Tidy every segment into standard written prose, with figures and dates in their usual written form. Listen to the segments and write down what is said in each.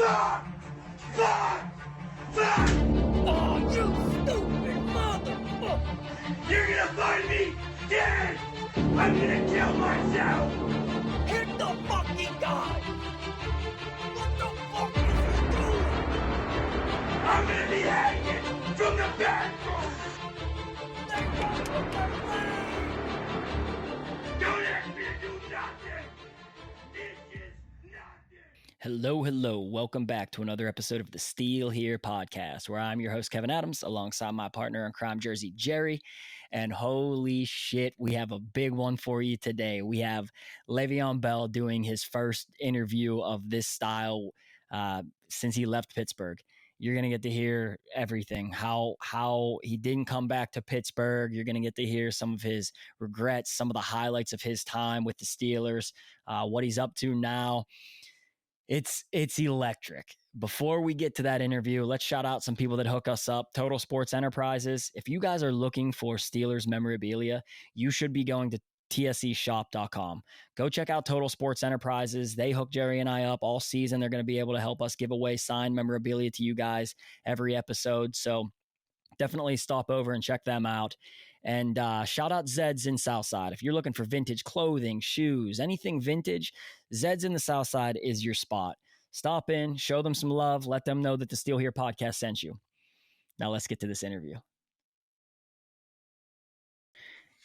Fuck! Fuck! Fuck! Oh, you stupid motherfucker! You're gonna find me dead! I'm gonna kill myself! Hit the fucking guy! What the fuck is he doing? I'm gonna be hanging from the bathroom! They got the leg! Don't ask me to do nothing! This is nothing! Hello. Welcome back to another episode of the Steel Here podcast, where I'm your host, Kevin Adams, alongside my partner in crime, Jersey Jerry. And holy shit, we have a big one for you today. We have Le'Veon Bell doing his first interview of this style since he left Pittsburgh. You're going to get to hear everything, how he didn't come back to Pittsburgh. You're going to get to hear some of his regrets, some of the highlights of his time with the Steelers, what he's up to now. It's electric. Before we get to that interview, let's shout out some people that hook us up. Total Sports Enterprises. If you guys are looking for Steelers memorabilia, you should be going to tseshop.com. Go check out Total Sports Enterprises. They hook Jerry and I up all season. They're going to be able to help us give away signed memorabilia to you guys every episode. So definitely stop over and check them out. And shout out Zed's in Southside. If you're looking for vintage clothing, shoes, anything vintage, Zed's in the Southside is your spot. Stop in, show them some love, let them know that the Steel Here podcast sent you. Now let's get to this interview.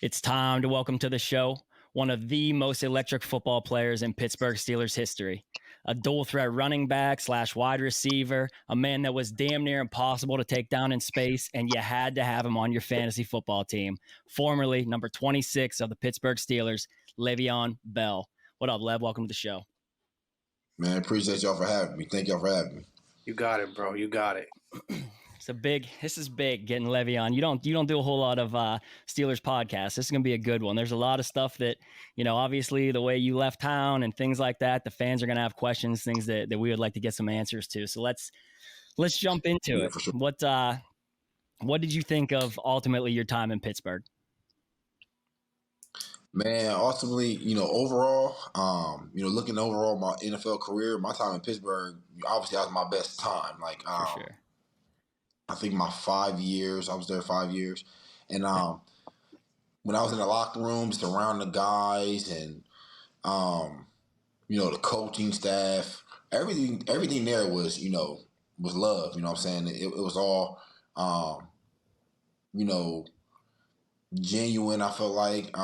It's time to welcome to the show one of the most electric football players in Pittsburgh Steelers history. A dual threat running back / wide receiver, a man that was damn near impossible to take down in space, and you had to have him on your fantasy football team. Formerly number 26 of the Pittsburgh Steelers, Le'Veon Bell. What up, Lev? Welcome to the show. Man, appreciate y'all for having me. Thank y'all for having me. You got it, bro. You got it. This is big getting Le'Veon. You don't do a whole lot of Steelers podcasts. This is going to be a good one. There's a lot of stuff that, obviously the way you left town and things like that, the fans are going to have questions, things that we would like to get some answers to. So let's jump into it. For sure. What did you think of ultimately your time in Pittsburgh? Man, ultimately, overall, looking overall my NFL career, my time in Pittsburgh, obviously that was my best time. For sure. I think my 5 years, I was there 5 years. And when I was in the locker room, just around the guys and, the coaching staff, everything there was, was love. You know what I'm saying? It was all, genuine, I felt like.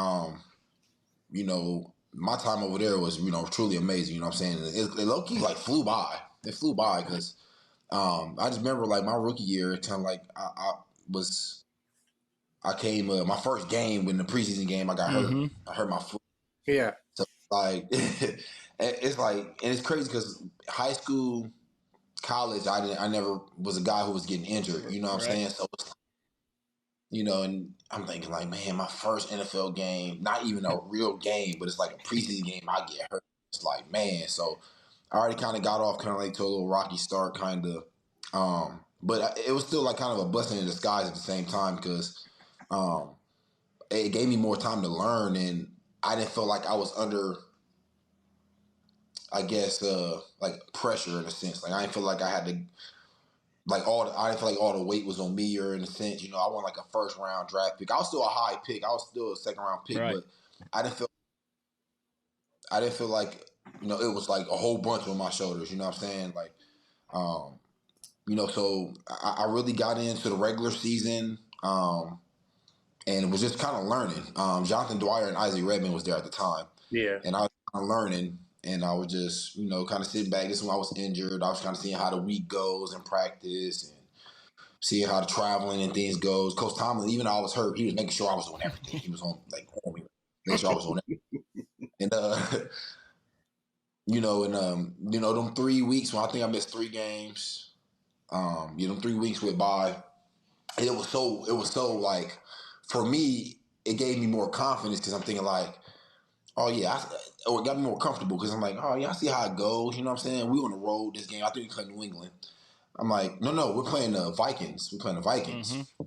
My time over there was, truly amazing. You know what I'm saying? It low-key, flew by. It flew by because I just remember, my rookie year, kind of I came, my first game, in the preseason game, I got hurt. I hurt my foot. Yeah. So, it's and it's crazy because high school, college, I never was a guy who was getting injured. You know what I'm saying? So it's and I'm thinking man, my first NFL game, not even a real game, but it's a preseason game, I get hurt. It's man. So I already kind of got off to a little rocky start, but it was still kind of a blessing in disguise at the same time because it gave me more time to learn, and I didn't feel like I was under, I guess, pressure in a sense. I didn't feel like I had to. I didn't feel like all the weight was on me, or in a sense, I won a first round draft pick. I was still a high pick. I was still a second round pick, right. But I didn't feel like it was a whole bunch on my shoulders. You know what I'm saying? So I really got into the regular season, and it was just kind of learning. Jonathan Dwyer and Isaac Redman was there at the time. Yeah. And I was kind of learning. And I was just, kind of sitting back. This is when I was injured. I was kind of seeing how the week goes in practice and seeing how the traveling and things goes. Coach Tomlin, even though I was hurt, he was making sure I was doing everything. He was on me, making sure I was doing everything. And them 3 weeks when I think I missed 3 games. Them 3 weeks went by. And it was so for me, it gave me more confidence because I'm thinking oh yeah, it got me more comfortable because I'm oh yeah, I see how it goes. You know what I'm saying? We on the road this game. I think we played New England. I'm no, we're playing the Vikings. We're playing the Vikings. Mm-hmm.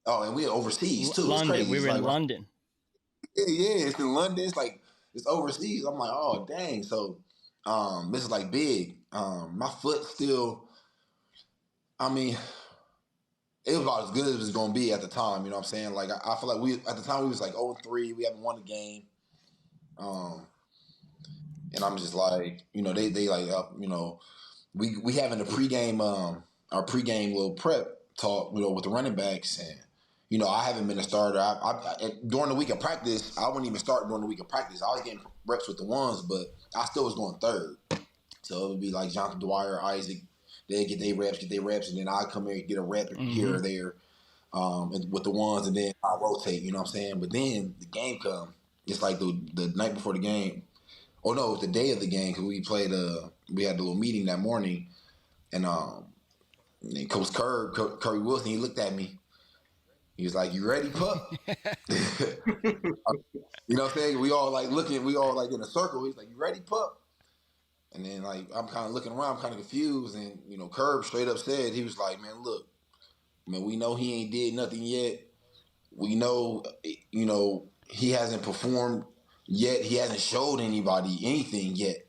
Oh, and we're overseas too. London. It's crazy. We were in London. Yeah, it's in London. It's overseas. I'm oh dang. So this is big. My foot still, I mean, it was about as good as it was going to be at the time. You know what I'm saying? Like, I feel like at the time, we was like 0-3. We haven't won a game. And I'm just like, they like, we having a pregame, our pregame little prep talk, with the running backs. And, I haven't been a starter. During the week of practice, I wouldn't even start during the week of practice. I was getting reps with the ones, but I still was going third. So it would be like Jonathan Dwyer, Isaac. They get their reps, and then I come here and get a rep here or there with the ones, and then I rotate, you know what I'm saying? But then the game come. It's like the night before the game. Oh, no, it was the day of the game because we had a little meeting that morning, and Coach Curry Wilson, he looked at me. He was like, "You ready, pup?" You know what I'm saying? We all like in a circle. He's like, "You ready, pup?" And then like I'm kind of looking around, I'm kind of confused, and Curb straight up said, he was like, "Man, look, man, we know he ain't did nothing yet. We know, he hasn't performed yet. He hasn't showed anybody anything yet.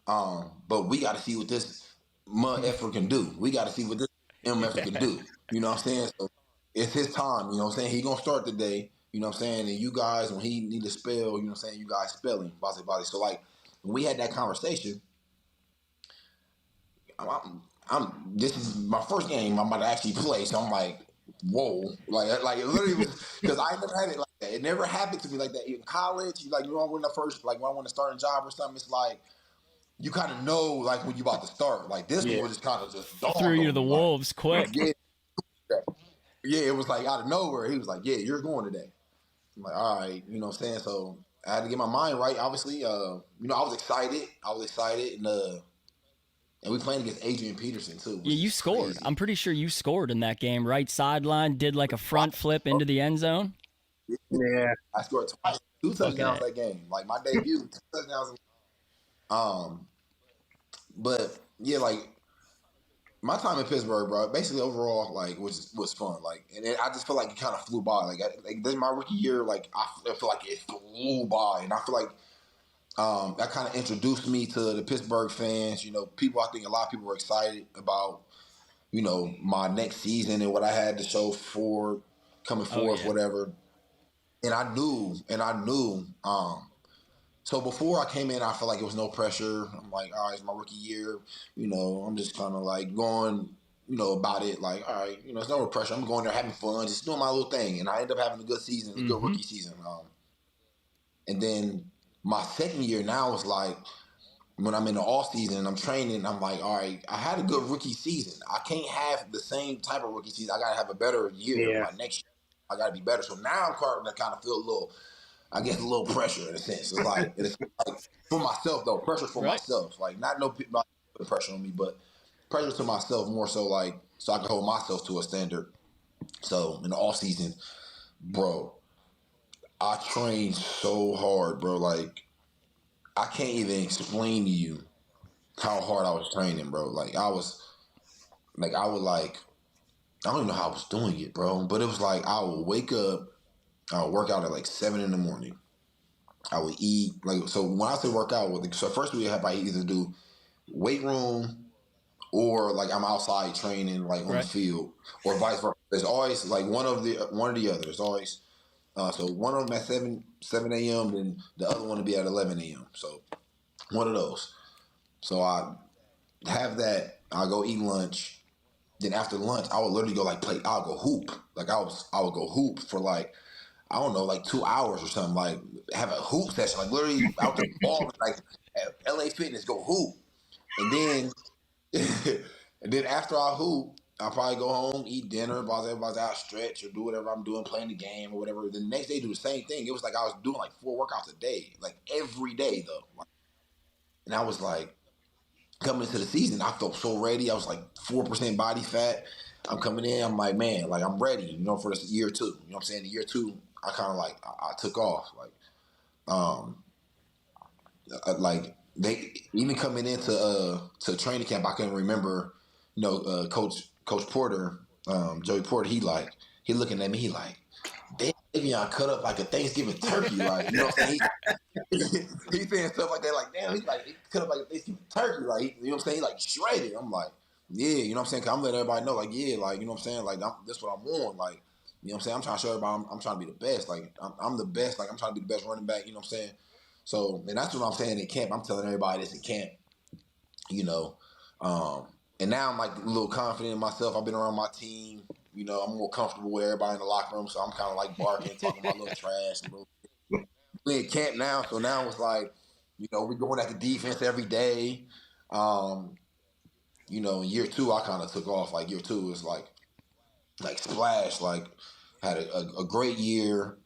But we got to see what this mud effort can do. We got to see what this effort can do. You know what I'm saying? So it's his time. You know what I'm saying? He gonna start today. You know what I'm saying? And you guys, when he need to spell, you know what I'm saying? You guys spell him, body. So like when we had that conversation, this is my first game I'm about to actually play. So I'm like, whoa, like it literally was because I never had it like that. It never happened to me like that in college. When I went when I want to start a job or something, it's like you kind of know like when you about to start. Like this one was just kind of just threw you to the like, wolves quick. Yeah, it was like out of nowhere. He was like, "Yeah, you're going today." I'm like, "All right," you know what I'm saying. So I had to get my mind right. Obviously, I was excited. And we playing against Adrian Peterson too. Yeah, you scored. Crazy. I'm pretty sure you scored in that game. Right sideline, did like a front flip into the end zone. Yeah, I scored twice, 2 touchdowns that game. Like my debut, 2 touchdowns. But yeah, like my time in Pittsburgh, bro. Basically, overall, like was fun. Like, and I just feel like it kind of flew by. Like this is my rookie year. Like I feel like it flew by, and I feel like that kind of introduced me to the Pittsburgh fans. I think a lot of people were excited about, my next season and what I had to show for coming forth, whatever. And I knew. So before I came in, I felt like it was no pressure. I'm like, all right, it's my rookie year. I'm just kind of like going, about it. Like, all right, it's no pressure. I'm going there having fun, just doing my little thing. And I ended up having a good season, a good rookie season. And then my second year now is like, when I'm in the off season and I'm training, I'm like, all right, I had a good rookie season. I can't have the same type of rookie season. I got to have a better year. Yeah. My next year, I got to be better. So now I'm starting to kind of feel a little pressure in a sense. It's like for myself though, pressure for myself. Like not people putting pressure on me, but pressure to myself more so like so I can hold myself to a standard. So in the off season, bro, I trained so hard, bro. Like I can't even explain to you how hard I was training, bro. Like I would I don't even know how I was doing it, bro. But it was like I would wake up, I would work out at like 7 a.m. I would eat so when I say work out, so first we have I either do weight room or like I'm outside training like on the field or vice versa. There's always like one or the other. There's always so one of them at 7 a.m. and the other one to be at 11 a.m. So one of those. So I have that. I'll go eat lunch. Then after lunch, I would literally go I'll go hoop. Like I would go hoop for like I don't know, like 2 hours or something. Like have a hoop session, like literally out the ball, like at LA Fitness, go hoop, and then after I hoop, I'll probably go home, eat dinner, everybody's out, stretch or do whatever I'm doing, playing the game or whatever. The next day, do the same thing. It was like I was doing like 4 workouts a day, like every day though. And I was like, coming into the season, I felt so ready. I was like 4% body fat. I'm coming in, I'm like, man, like I'm ready, for this year 2. You know what I'm saying? The year 2, I kind of like I took off. Like they even coming into to training camp, I can remember, Coach Porter, Joey Porter, he looking at me, he like, damn, Davion cut up like a Thanksgiving turkey, like, you know what I'm saying? He's saying stuff like that, like, damn, he's like, he cut up like a Thanksgiving turkey, like, you know what I'm saying? He like shredded. I'm like, yeah, you know what I'm saying? Cause I'm letting everybody know, like, yeah, like, you know what I'm saying? Like, that's what I'm on, like, you know what I'm saying? I'm trying to show everybody I'm trying to be the best, like, I'm the best, like, I'm trying to be the best running back, you know what I'm saying? So, and that's what I'm saying in camp. I'm telling everybody this in camp, you know. And now I'm like a little confident in myself. I've been around my team. You know, I'm more comfortable with everybody in the locker room, so I'm kind of like barking, talking my little trash. And we in camp now, so now it's like, you know, we going at the defense every day. You know, in year 2, I kind of took off. Like year 2 is like splash. Like had a great year.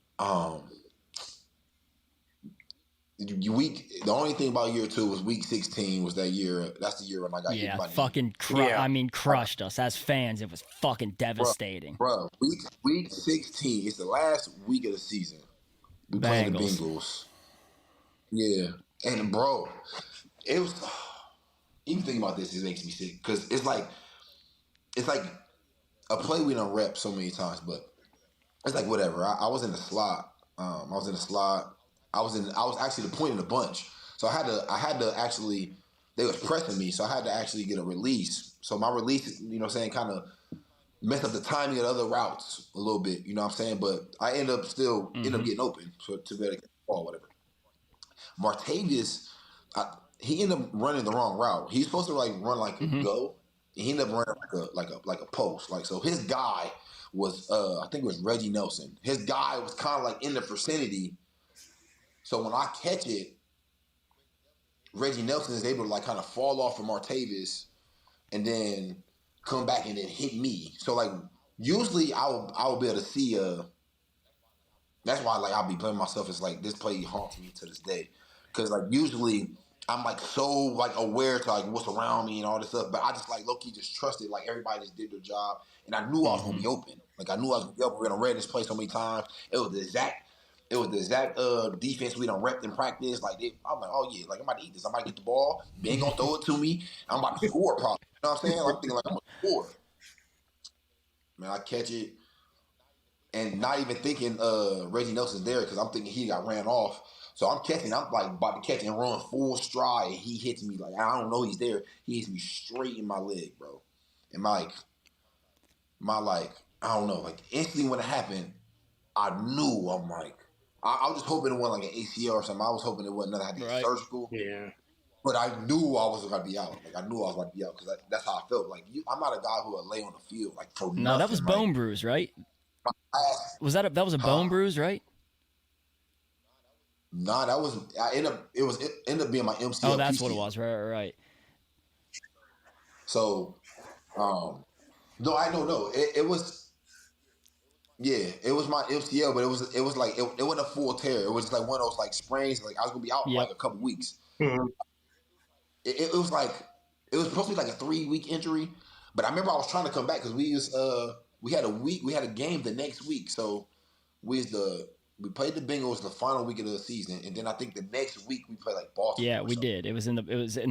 The only thing about year 2 was week 16 was that year. That's the year when I got hit by fucking crushed us as fans. It was fucking devastating. Bro, week 16 is the last week of the season. We playing the Bengals. Yeah, and bro, it was. Even thinking about this, it makes me sick because it's like a play we done rep so many times, but it's like whatever. I was in the slot. I was actually the point in the bunch. So I had to actually, they was pressing me, so I had to actually get a release. So my release, you know what I'm saying, kind of messed up the timing of the other routes a little bit, you know what I'm saying? But I end up getting open to be able to get the ball, whatever. Martavius, he ended up running the wrong route. He's supposed to like run like a go. He ended up running like a post. Like, so his guy was I think it was Reggie Nelson. His guy was kind of like in the vicinity. So when I catch it, Reggie Nelson is able to like kind of fall off of Martavius and then come back and then hit me. So like usually I will be able to see that's why like I'll be blaming myself. It's like this play haunts me to this day. Cause like usually I'm like so like aware to like what's around me and all this stuff, but I just like low-key just trusted like everybody just did their job, and I knew I was gonna be open. Like I knew I was gonna be open. We're gonna read this play so many times. It was the exact defense we done repped in practice. Like I'm like, oh yeah, like I'm about to eat this. I'm about to get the ball. They ain't gonna throw it to me. I'm about to score probably. You know what I'm saying? Like, I'm thinking like I'm gonna score. Man, I catch it and not even thinking Reggie Nelson's there because I'm thinking he got ran off. So I'm catching, I'm like about to catch and run full stride, and he hits me like I don't know he's there. He hits me straight in my leg, bro. And my I don't know, like instantly when it happened, I knew. I'm like, I was just hoping it wasn't like an ACL or something. I was hoping it wasn't nothing had to be surgical. Yeah. But I knew I was gonna be out. Like I knew I was gonna be out because that's how I felt. Like I'm not a guy who would lay on the field like for nothing. No, that was bone bruise, right? That was a bone bruise, right? Nah, that was it ended up being my MCL. Oh, that's PCL. What it was. Right. So, no, I don't know. It was, yeah, it was my MCL, but it was like it wasn't a full tear. It was just like one of those like sprains. Like I was gonna be out for like a couple weeks. Mm-hmm. It was like it was supposed to be like a 3-week injury, but I remember I was trying to come back because we had a game the next week, so we played the Bengals the final week of the season, and then I think the next week we played like Baltimore. Yeah, we did. It was in the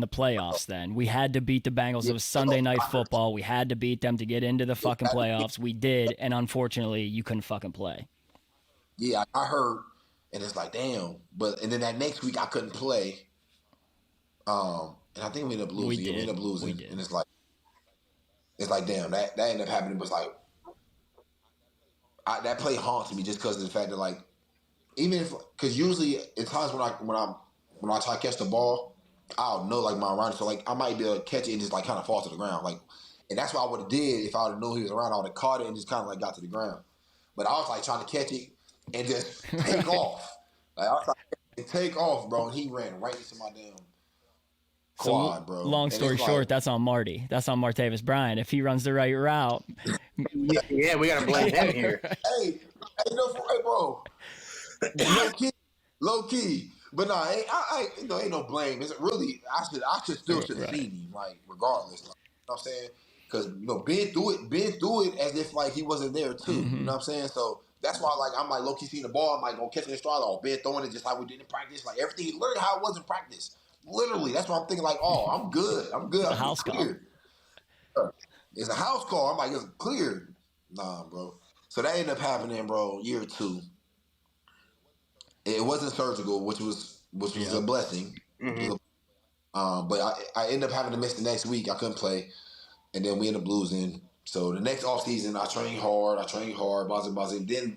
playoffs then. We had to beat the Bengals. Yeah, it was Sunday Night Football. We had to beat them to get into the fucking playoffs. We did, and unfortunately, you couldn't fucking play. Yeah, I heard, and it's like, damn. And then that next week I couldn't play. And I think we ended up losing. We ended up losing, and it's like damn, that ended up happening. But it's like that play haunts me just because of the fact that like. Even if, because usually at times when I try to catch the ball, I'll know like my around, so like I might be able to catch it and just like kind of fall to the ground, like, and that's what I would have did if I would have known he was around. I would have caught it and just kind of like got to the ground, but I was like trying to catch it and just take off. Like I was trying to take off, bro, and he ran right into my damn quad, bro. Long story short, that's on Marty. That's on Martavis Bryant. If he runs the right route, yeah, we gotta blame him here. Hey, no, bro. Low key, but nah, ain't no blame. It's really I should still have seen him, like regardless. Like, you know what I'm saying? Because been through it as if like he wasn't there too. You know what I'm saying? So that's why like I'm like low key seeing the ball, I'm like gonna catch it in stride, or Ben throwing it just like we did in practice, like everything literally how it was in practice. Literally, that's why I'm thinking like, oh, I'm good. It's a house call. It's a house call. I'm like, it's cleared. Nah, bro. So that ended up happening, bro. Year 2. It wasn't surgical, which was a blessing. Mm-hmm. But I ended up having to miss the next week. I couldn't play, and then we ended up losing. So the next off season, I trained hard. Then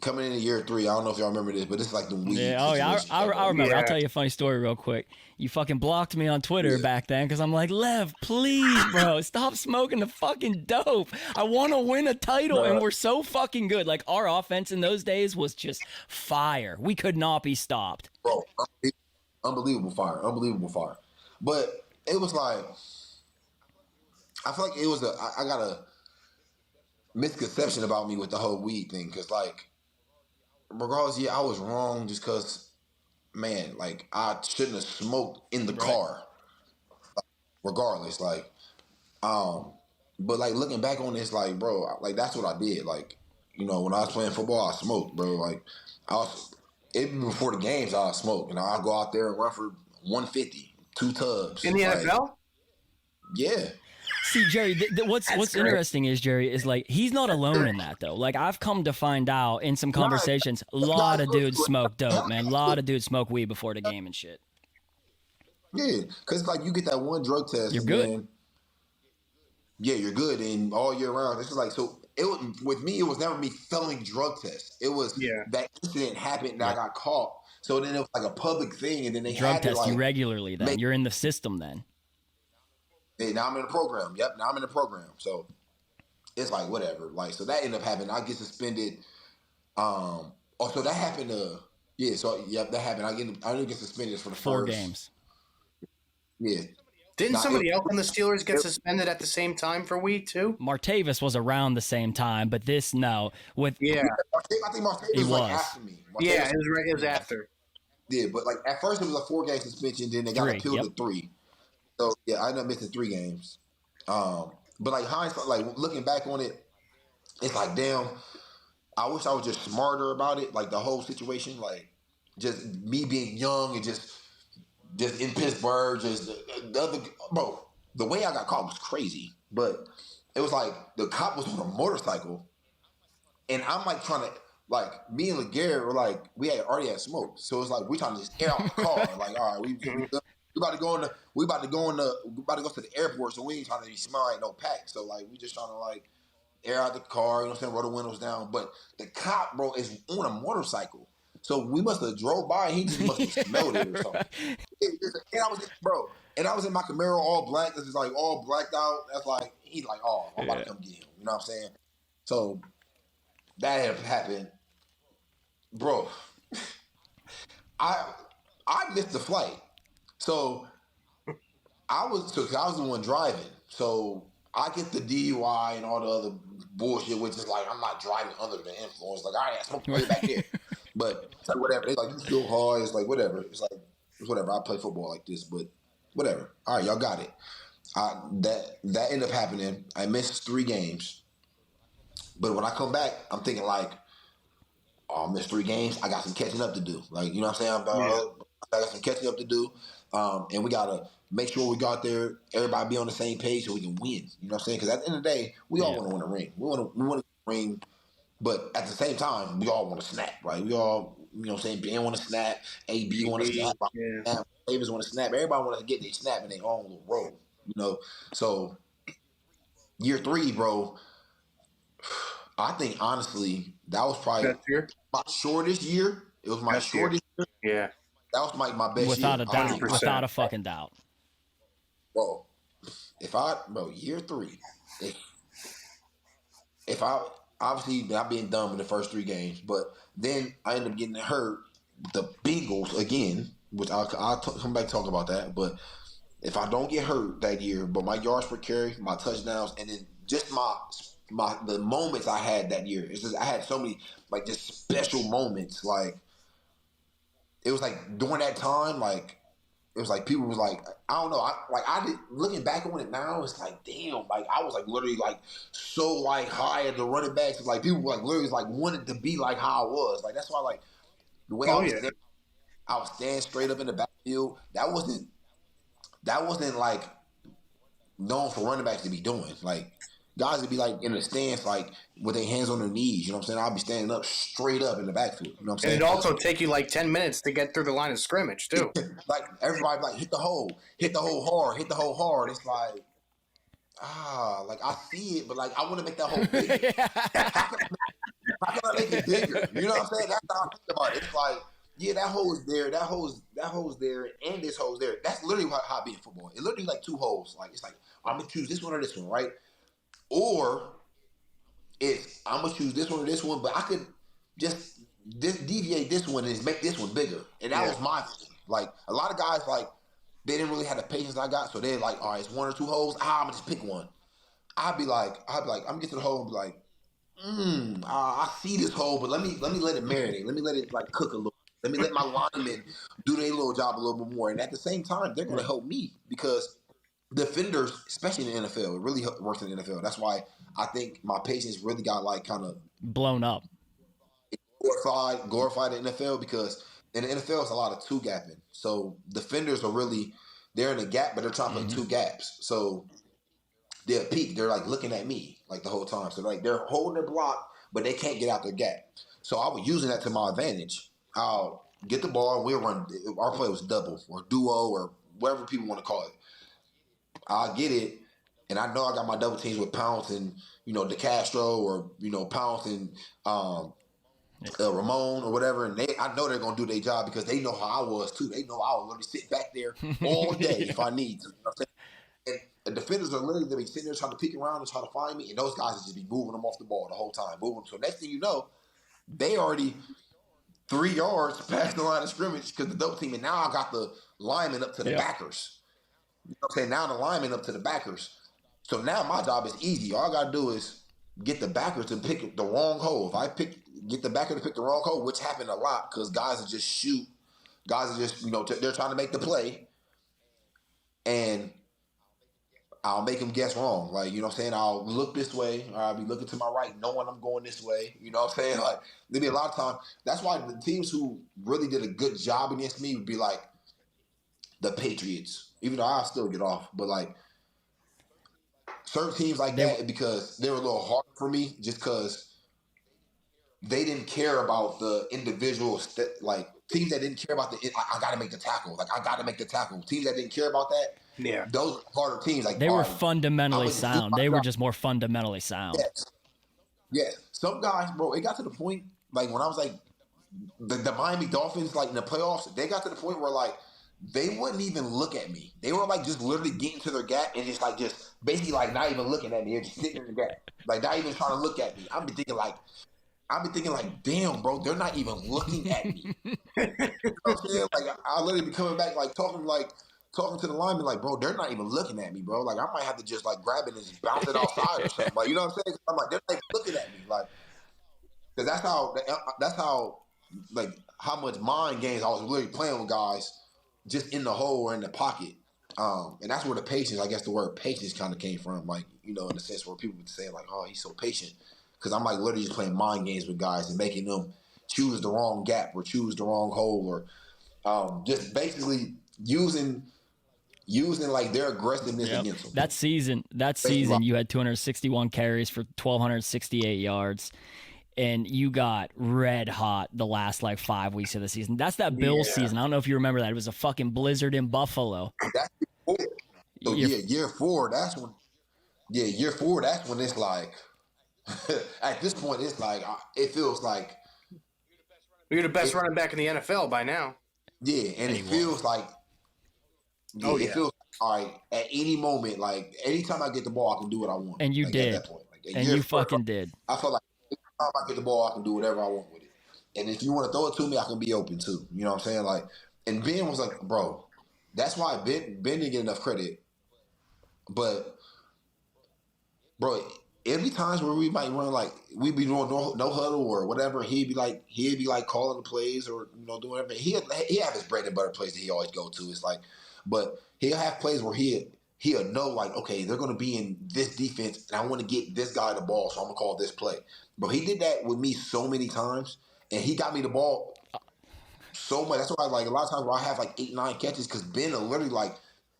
coming into year 3, I don't know if y'all remember this, but it's like the weed. Yeah, oh yeah, I remember. Yeah. I'll tell you a funny story real quick. You fucking blocked me on Twitter back then because I'm like, Lev, please, bro, stop smoking the fucking dope. I want to win a title, and we're so fucking good. Like, our offense in those days was just fire. We could not be stopped. Bro, unbelievable fire. But it was like, I feel like it was I got a misconception about me with the whole weed thing, because like, regardless, yeah, I was wrong just because, man, like, I shouldn't have smoked in the car. Regardless, like, but like looking back on this, like, bro, like that's what I did. Like, you know, when I was playing football, I smoked, bro. Like, even before the games, I smoked. You know, I go out there and run for 150, 2 tubs In the NFL? Yeah. See, Jerry, what's interesting is, Jerry, is like, he's not alone in that, though. Like, I've come to find out in some conversations, a lot of dudes smoke dope, man. A lot of dudes smoke weed before the game and shit. Yeah, because like you get that one drug test. You're good. And yeah, you're good, and all year round. It's just like, so it was, with me, it was never me failing drug tests. It was that incident happened and I got caught. So then it was like a public thing, and then they drug had test to, like, you regularly. Then you're in the system. Then. Hey, now I'm in the program. Yep, now I'm in the program. So it's like whatever. Like, so that ended up happening. I get suspended. So that happened. That happened. I didn't get suspended for the 4 games. Yeah. Didn't somebody else on the Steelers get suspended at the same time for weed too? Martavis was around the same time, but this I think Martavis was like after me. It was after. Yeah, but like at first it was a 4-game suspension, then they got appealed to 3. So yeah, I ended up missing 3 games. But like hindsight, like looking back on it, it's like, damn, I wish I was just smarter about it. Like the whole situation, like just me being young and just in Pittsburgh, just the other, bro, the way I got caught was crazy. But it was like the cop was on a motorcycle, and I'm like trying to, like, me and LeGarrette were like, we already had smoked, so it's like we trying to just air out the car. Like, all right, we about to go to the airport, so we ain't trying to be smelling no pack. So like we just trying to like air out the car, you know what I'm saying, roll the windows down. But the cop, bro, is on a motorcycle. So we must have drove by, and he just must have smelled it or something. And I was in my Camaro all black. This is like all blacked out. That's like, he's like, oh, I'm about to come get him. You know what I'm saying? So that had happened. Bro, I missed the flight. So I was the one driving. So I get the DUI and all the other bullshit, which is like, I'm not driving under the influence. Like, all right, I smoked way back there. But it's like, whatever. They like, you still hard. It's like, whatever. It's like, whatever. I play football like this, but whatever. All right, y'all got it. That ended up happening. I missed 3 games. But when I come back, I'm thinking like, oh, I missed 3 games. I got some catching up to do. Like, you know what I'm saying? I got some catching up to do. And we got to make sure we got there, everybody be on the same page so we can win. You know what I'm saying? Because at the end of the day, we all want to win a ring. We want to win a ring. But at the same time, we all want to snap, right? We all, you know what I'm saying, Ben want to snap, AB want to snap, Davis want to snap. Everybody want to get their snap in their own little role, you know? So, year 3, bro, I think, honestly, that was probably my shortest year. It was my shortest year. Yeah. That was my best Without year. a doubt. 100%. Without a fucking doubt. Bro, year 3, if I... Obviously, not being dumb in the first 3 games, but then I ended up getting hurt with the Bengals again, which I'll come back and talk about that. But if I don't get hurt that year, but my yards per carry, my touchdowns, and then just the moments I had that year, it's just I had so many like just special moments. Like it was like during that time, like it was like people was like, I don't know, looking back on it now, it's like, damn, like I was like literally like so like high at the running backs. It's like people like literally like wanted to be like how I was. Like that's why like the way I was there, I was standing straight up in the backfield. That wasn't like known for running backs to be doing. Like guys would be like in a stance, like with their hands on their knees. You know what I'm saying? I'll be standing up straight up in the backfield. You know what I'm saying? And it'd also take you like 10 minutes to get through the line of scrimmage too. Like everybody like hit the hole hard. It's like like I see it, but like I want to make that hole bigger. How can I make it bigger? You know what I'm saying? That's how I think about it. It's like, yeah, that hole is there, that hole's there, and this hole's there. That's literally how I be in football. It literally like two holes. Like it's like I'm gonna choose this one or this one, right? Or it's I'm gonna choose this one or this one, but I could just deviate this one and make this one bigger. And that was my thing. Like a lot of guys, like they didn't really have the patience I got, so they're like, all right, it's one or two holes. I'm gonna just pick one. I'd be like, I'm gonna get to the hole and be like, I see this hole, but let me let it marinate. Let me let it like cook a little. Let me let my linemen do their little job a little bit more. And at the same time, they're gonna help me because defenders, especially in the NFL, it really works in the NFL. That's why I think my patience really got like kind of blown up, glorified in the NFL because in the NFL it's a lot of two gapping. So defenders are really they're in a gap, but they're trying to play two gaps. So they'll peek. They're like looking at me like the whole time. So like they're holding their block, but they can't get out their gap. So I was using that to my advantage. I'll get the ball and we'll run. Our play was double or duo or whatever people want to call it. I'll get it, and I know I got my double teams with Pounce and DeCastro or Pounce and Ramon or whatever, and I know they're gonna do their job because they know how I was too. They know I will literally sit back there all day if I need to. You know what I'm saying? And the defenders are literally gonna be sitting there trying to peek around and try to find me, and those guys will just be moving them off the ball the whole time, moving them. So next thing you know, they already 3 yards past the line of scrimmage because the double team, and now I got the linemen up to the backers. You know what I'm saying? Now the linemen up to the backers. So now my job is easy. All I got to do is get the backers to pick the wrong hole. If I get the backer to pick the wrong hole, which happened a lot because guys are just shoot. Guys are just, they're trying to make the play. And I'll make them guess wrong. Like, you know what I'm saying? I'll look this way or I'll be looking to my right knowing I'm going this way. You know what I'm saying? Like, there'll be a lot of time. That's why the teams who really did a good job against me would be like the Patriots. Even though I'll still get off. But like, certain teams like that, because they were a little hard for me just because they didn't care about the individual, like teams that didn't care about I got to make the tackle. Like, I got to make the tackle. Teams that didn't care about that, those harder teams. Like they were fundamentally sound. They were just more fundamentally sound. Yes. Some guys, bro, it got to the point, like when I was like, the Miami Dolphins, like in the playoffs, they got to the point where like, they wouldn't even look at me. They were like just literally getting to their gap and just basically like not even looking at me. They're just sitting in the gap, like not even trying to look at me. I've been thinking like, damn, bro, they're not even looking at me. You know what I'm saying? Like I literally be coming back like talking to the lineman like, bro, they're not even looking at me, bro. Like I might have to just like grab it and just bounce it outside or something. Like, you know what I'm saying? I'm like, they're not even looking at me, like, because that's how like how much mind games I was really playing with guys. Just in the hole or in the pocket. And that's where the patience, I guess the word patience kind of came from. Like, in the sense where people would say like, oh, he's so patient. Because I'm like literally just playing mind games with guys and making them choose the wrong gap or choose the wrong hole or just basically using like their aggressiveness against them. That season you had 261 carries for 1,268 yards. And you got red hot the last like 5 weeks of the season. That's that Bills season. I don't know if you remember that. It was a fucking blizzard in Buffalo. That's so year four. That's when. Yeah, year four. That's when it's like. At this point, it's like it feels like you're the best running back in the NFL by now. Yeah, and it feels like. Yeah, it feels like, all right. At any moment, like anytime I get the ball, I can do what I want. And you did. At that point. Like, and you fucking did. I felt like. If I get the ball, I can do whatever I want with it. And if you want to throw it to me, I can be open too. You know what I'm saying? Like, and Ben was like, bro, that's why Ben didn't get enough credit. But, bro, it'd be times where we might run like, we'd be doing no huddle or whatever. He'd be like calling the plays or, doing whatever. He have his bread and butter plays that he always go to. It's like, but he'll have plays where he'll know, like, okay, they're going to be in this defense, and I want to get this guy the ball, so I'm going to call this play. But he did that with me so many times, and he got me the ball so much. That's why, like, a lot of times where I have, like, 8, 9 catches, because Ben will literally, like,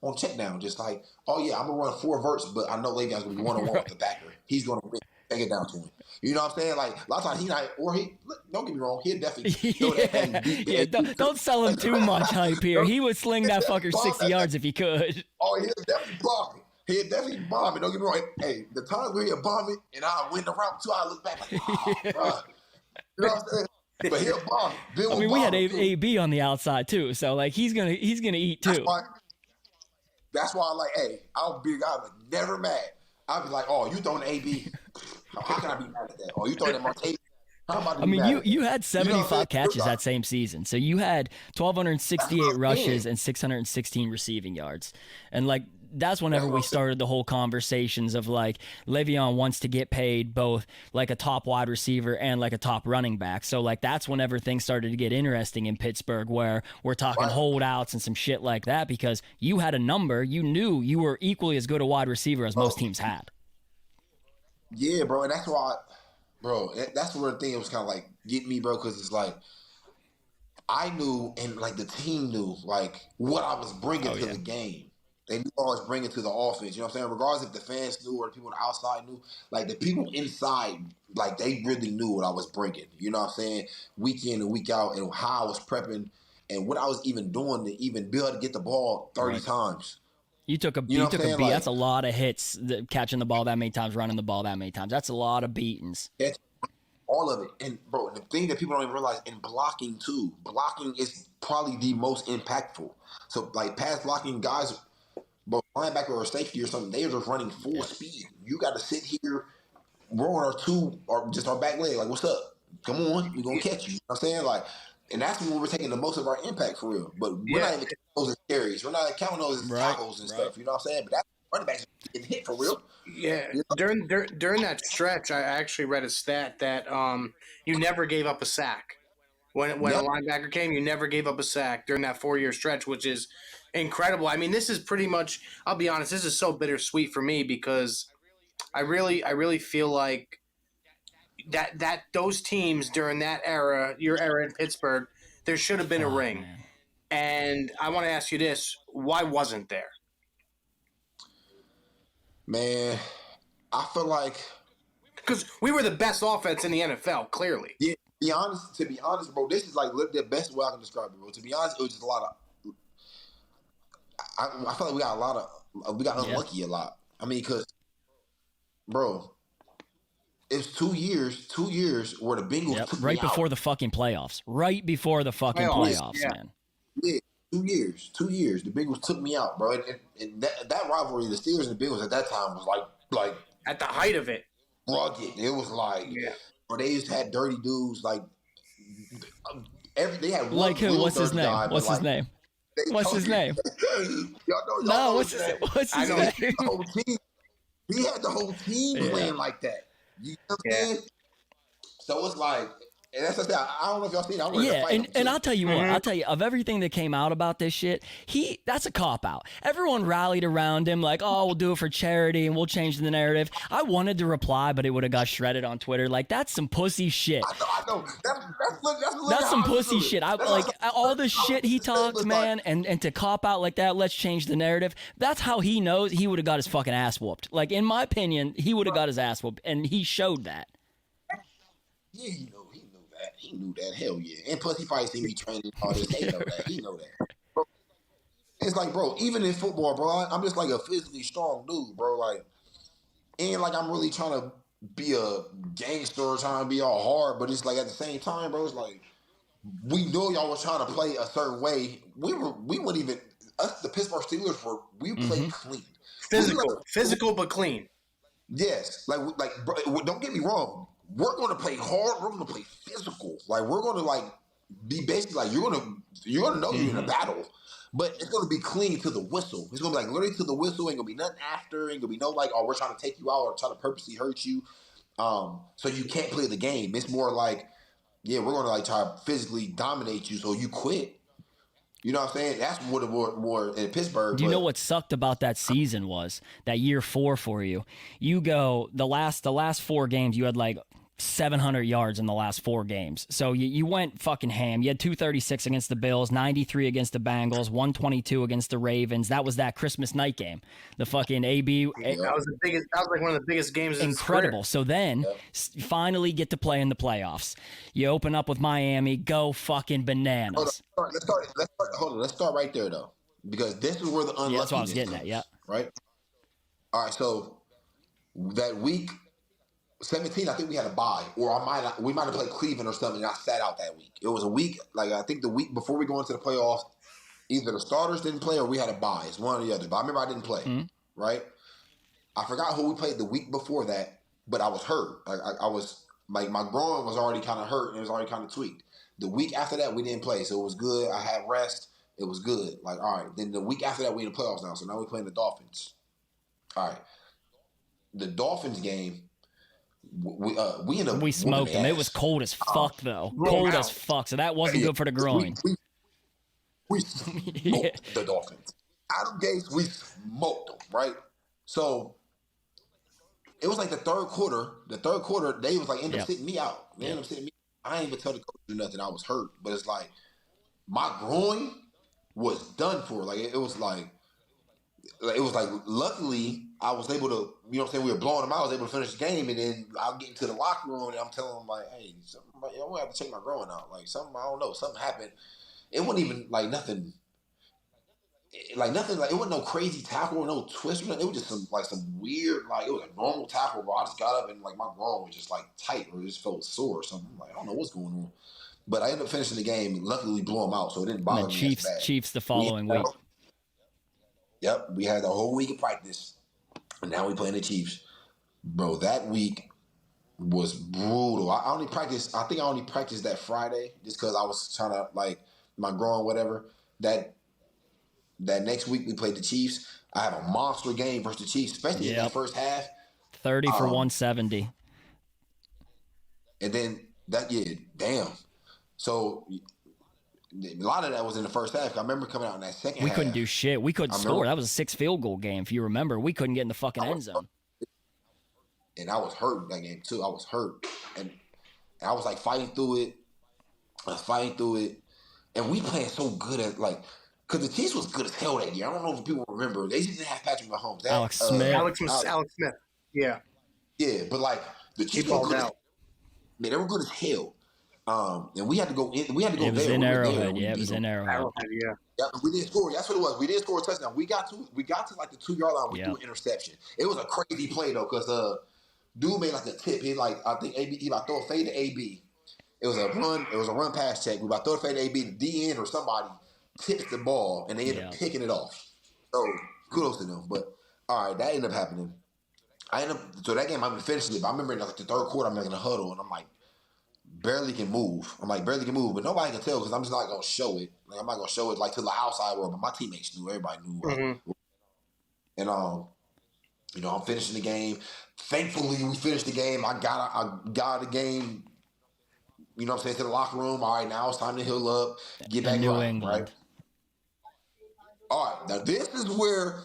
on check down, just like, oh yeah, I'm gonna run 4 verts, but I know Le'Veon's gonna be one-on-one with the backer. He's gonna win. Take it down to him. You know what I'm saying? Like a lot of times he not, or he. Don't get me wrong, he'll definitely throw that thing. Don't sell him too much hype here. He would sling that fucker 60 yards if he could. Oh, he'll definitely bomb it. He'll definitely bomb it. Don't get me wrong. Hey, the times where he'll bomb it and I win the route too, I look back like, oh, bro. You know what I'm saying? But he'll bomb it. I mean, we had AB on the outside too, so like he's gonna eat too. That's why I'm like, hey, I'm big. I'm never mad. I'll be like, oh, you throwing AB? How can I be mad at that? Oh, you throwing at Martavis? I mean, you had 75 catches that same season, so you had 1,268 rushes and 616 receiving yards, and like. That's whenever we started the whole conversations of like Le'Veon wants to get paid both like a top wide receiver and like a top running back. So like that's whenever things started to get interesting in Pittsburgh, where we're talking holdouts and some shit like that, because you had a number, you knew you were equally as good a wide receiver as most teams had. Yeah, bro, and that's why, bro, that's where the thing was kind of like getting me, bro, because it's like I knew and like the team knew like what I was bringing to the game. They knew I was bringing to the offense. You know what I'm saying? Regardless if the fans knew or the people on the outside knew, like the people inside, like they really knew what I was bringing. You know what I'm saying? Week in and week out, and how I was prepping and what I was even doing to even be able to get the ball 30 times. You took a beat. Like, that's a lot of hits, catching the ball that many times, running the ball that many times. That's a lot of beatings. That's all of it. And, bro, the thing that people don't even realize, in blocking, too, blocking is probably the most impactful. So, like, pass blocking guys – but linebacker or safety or something, they're just running full speed. You got to sit here, roll our two, or just our back leg. Like, what's up? Come on, we're going to catch you. You know what I'm saying? Like, and that's when we're taking the most of our impact for real. But we're not even counting those as carries. We're not counting those as tackles and stuff. You know what I'm saying? But that's running backs getting hit for real. Yeah. During that stretch, I actually read a stat that you never gave up a sack. When a linebacker came, you never gave up a sack during that 4-year stretch, which is incredible. I mean, this is pretty much, I'll be honest, this is so bittersweet for me because I really feel like that those teams during that era, your era in Pittsburgh, there should have been a ring. Man. And I want to ask you this, why wasn't there? Man, I feel like because we were the best offense in the NFL, clearly. Yeah, to be honest, bro, this is like the best way I can describe it, bro. To be honest, it was just a lot of I feel like we got unlucky a lot. I mean, because, bro, it's 2 years where the Bengals took right me before out. the fucking playoffs. Right before the fucking playoffs, man. Yeah, 2 years. 2 years. The Bengals took me out, bro. And that rivalry, the Steelers and the Bengals at that time was like at the height of it. Rugged. It was like, bro, they just had dirty dudes like they had one like who? What's his name? What's his name? What's his name? What's his name? The whole team. He had the whole team playing like that. You know what I'm saying? So it's like, and that's what I don't know if y'all seen it. And I'll tell you what. I'll tell you, of everything that came out about this shit, that's a cop-out. Everyone rallied around him like, oh, we'll do it for charity and we'll change the narrative. I wanted to reply, but it would have got shredded on Twitter. Like, that's some pussy shit. I know. That's some pussy shit. All the shit he talked, man, and to cop out like that, let's change the narrative. That's how he knows he would have got his fucking ass whooped. Like, in my opinion, he would have got his ass whooped, and he showed that. Yeah, he knew that. Hell yeah. And plus, he probably seen me training all this. He know that. He know that. Bro, it's like, bro, even in football, bro, I'm just like a physically strong dude, bro. Like, and like I'm really trying to be a gangster, trying to be all hard, but it's like at the same time, bro, it's like we knew y'all was trying to play a certain way. We wouldn't even us, the Pittsburgh Steelers played clean. Physical but clean. Yes, like bro, don't get me wrong. We're going to play hard. We're going to play physical. Like we're going to like be basically like you're going to know you're in a battle, but it's going to be clean to the whistle. It's going to be like literally to the whistle. Ain't going to be nothing after. Ain't going to be no like, oh, we're trying to take you out or try to purposely hurt you, so you can't play the game. It's more like, yeah, we're going to like try to physically dominate you so you quit. You know what I'm saying? That's what it more in Pittsburgh. Do you know what sucked about that season was that year 4 for you? You go the last 4 games. You had like 700 yards in the last 4 games. So you went fucking ham. You had 236 against the Bills, 93 against the Bengals, 122 against the Ravens. That was that Christmas night game. The fucking AB. That was the biggest. That was like one of the biggest games. Incredible. So then, finally get to play in the playoffs. You open up with Miami. Go fucking bananas. Let's start right there though, because this is where the unluckiness that's what I was getting comes, at. Yeah. Right. All right. So that week 17, I think we had a bye, or we might have played Cleveland or something, and I sat out that week. It was a week, like I think the week before we go into the playoffs, either the starters didn't play or we had a bye. It's one or the other. But I remember I didn't play, right? I forgot who we played the week before that, but I was hurt. I was, like, my groin was already kind of hurt, and it was already kind of tweaked. The week after that, we didn't play, so it was good. I had rest. It was good. Like, all right. Then the week after that, we in the playoffs now, so now we're playing the Dolphins. All right. The Dolphins game, we smoked them. It was cold as fuck though. Cold as fuck. So that wasn't good for the groin. We smoked the Dolphins. Adam Gase, we smoked them, right? So it was like the third quarter. They was like end up sitting me out. They ended up sitting me. I ain't even tell the coach to do nothing. I was hurt, but it's like my groin was done for. Like it was like luckily I was able to, you know what I'm saying, we were blowing them out. I was able to finish the game, and then I'll get into the locker room and I'm telling them like, hey, I'm gonna have to check my groin out. Like something, I don't know, something happened. It wasn't even like nothing. Like it wasn't no crazy tackle or no twist or nothing. It was just some weird, like it was a normal tackle, bro. I just got up and like my groin was just like tight or it just felt sore or something. I'm like, I don't know what's going on. But I ended up finishing the game. Luckily, we blew them out, so it didn't bother me as bad. Chiefs the following week. Yep, we had the whole week of practice, and now we playing the Chiefs. Bro, that week was brutal. I think I only practiced that Friday just because I was trying to, like, my groin, whatever. That next week we played the Chiefs. I have a monster game versus the Chiefs, especially in that first half. 30 for 170. And then damn. So a lot of that was in the first half. I remember coming out in that second half. We couldn't do shit. We couldn't score. That was a 6 field goal game, if you remember. We couldn't get in the fucking end zone. And I was hurt in that game, too. I was hurt. And I was, like, fighting through it. And we playing so good at, like, because the Chiefs was good as hell that year. I don't know if people remember. They didn't have Patrick Mahomes. Alex Smith. Alex Smith. Yeah. Yeah, but, like, the Chiefs were good. Man, they were good as hell. And we had to go in. We had to go there. It was in Arrowhead. Yeah, it was in Arrowhead. Yeah, we didn't score. That's what it was. We didn't score a touchdown. We got to like the 2-yard line. We threw an interception. It was a crazy play though, because dude made like a tip. He I think AB. He about to throw a fade to AB. It was a run. It was a run pass check. We about to throw a fade to AB. The DN or somebody tips the ball and they end up picking it off. So kudos to them. But all right, that ended up happening. So that game I finished it. But I remember in like the third quarter, I'm in a huddle and I'm like, barely can move. But nobody can tell because I'm just not gonna show it. Like I'm not gonna show it like to the outside world. But my teammates knew. Everybody knew. Mm-hmm. And I'm finishing the game. Thankfully, we finished the game. I got the game. You know what I'm saying, to the locker room. All right, now it's time to heal up, get back New running, England. right? All right, now this is where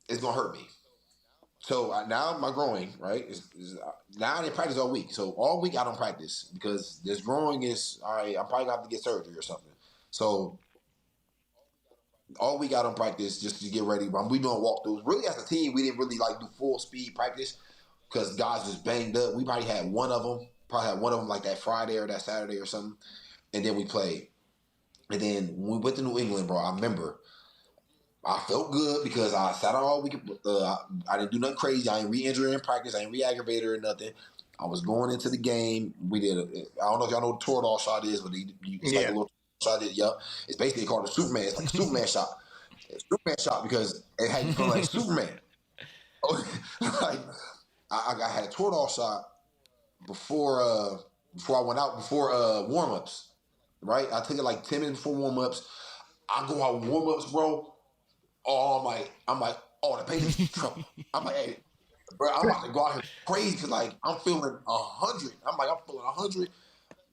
it's gonna hurt me. So now my groin, right? Now I didn't practice all week. So all week I don't practice because this groin is, all right, I'm probably going to have to get surgery or something. So all week I don't practice just to get ready. But we doing walkthroughs. Really, as a team, we didn't really like do full speed practice because guys was banged up. We probably had one of them like that Friday or that Saturday or something. And then we played. And then when we went to New England, bro, I remember I felt good because I sat out all week. I didn't do nothing crazy. I ain't re-injured in practice. I ain't re-aggravated or nothing. I was going into the game. We did. I don't know if y'all know what a Toradol shot is, but it's like a little shot. It's basically called a Superman. It's like a Superman shot. It's a Superman shot because it had you feel like Superman. Like I had a Toradol shot before I went out before warm-ups. Right, I took it like 10 minutes before warm-ups. I go out warm-ups, bro. Oh, I'm like, the pain is trouble. I'm like, hey, bro, I'm about to go out here crazy because, like, I'm feeling 100. I'm feeling 100.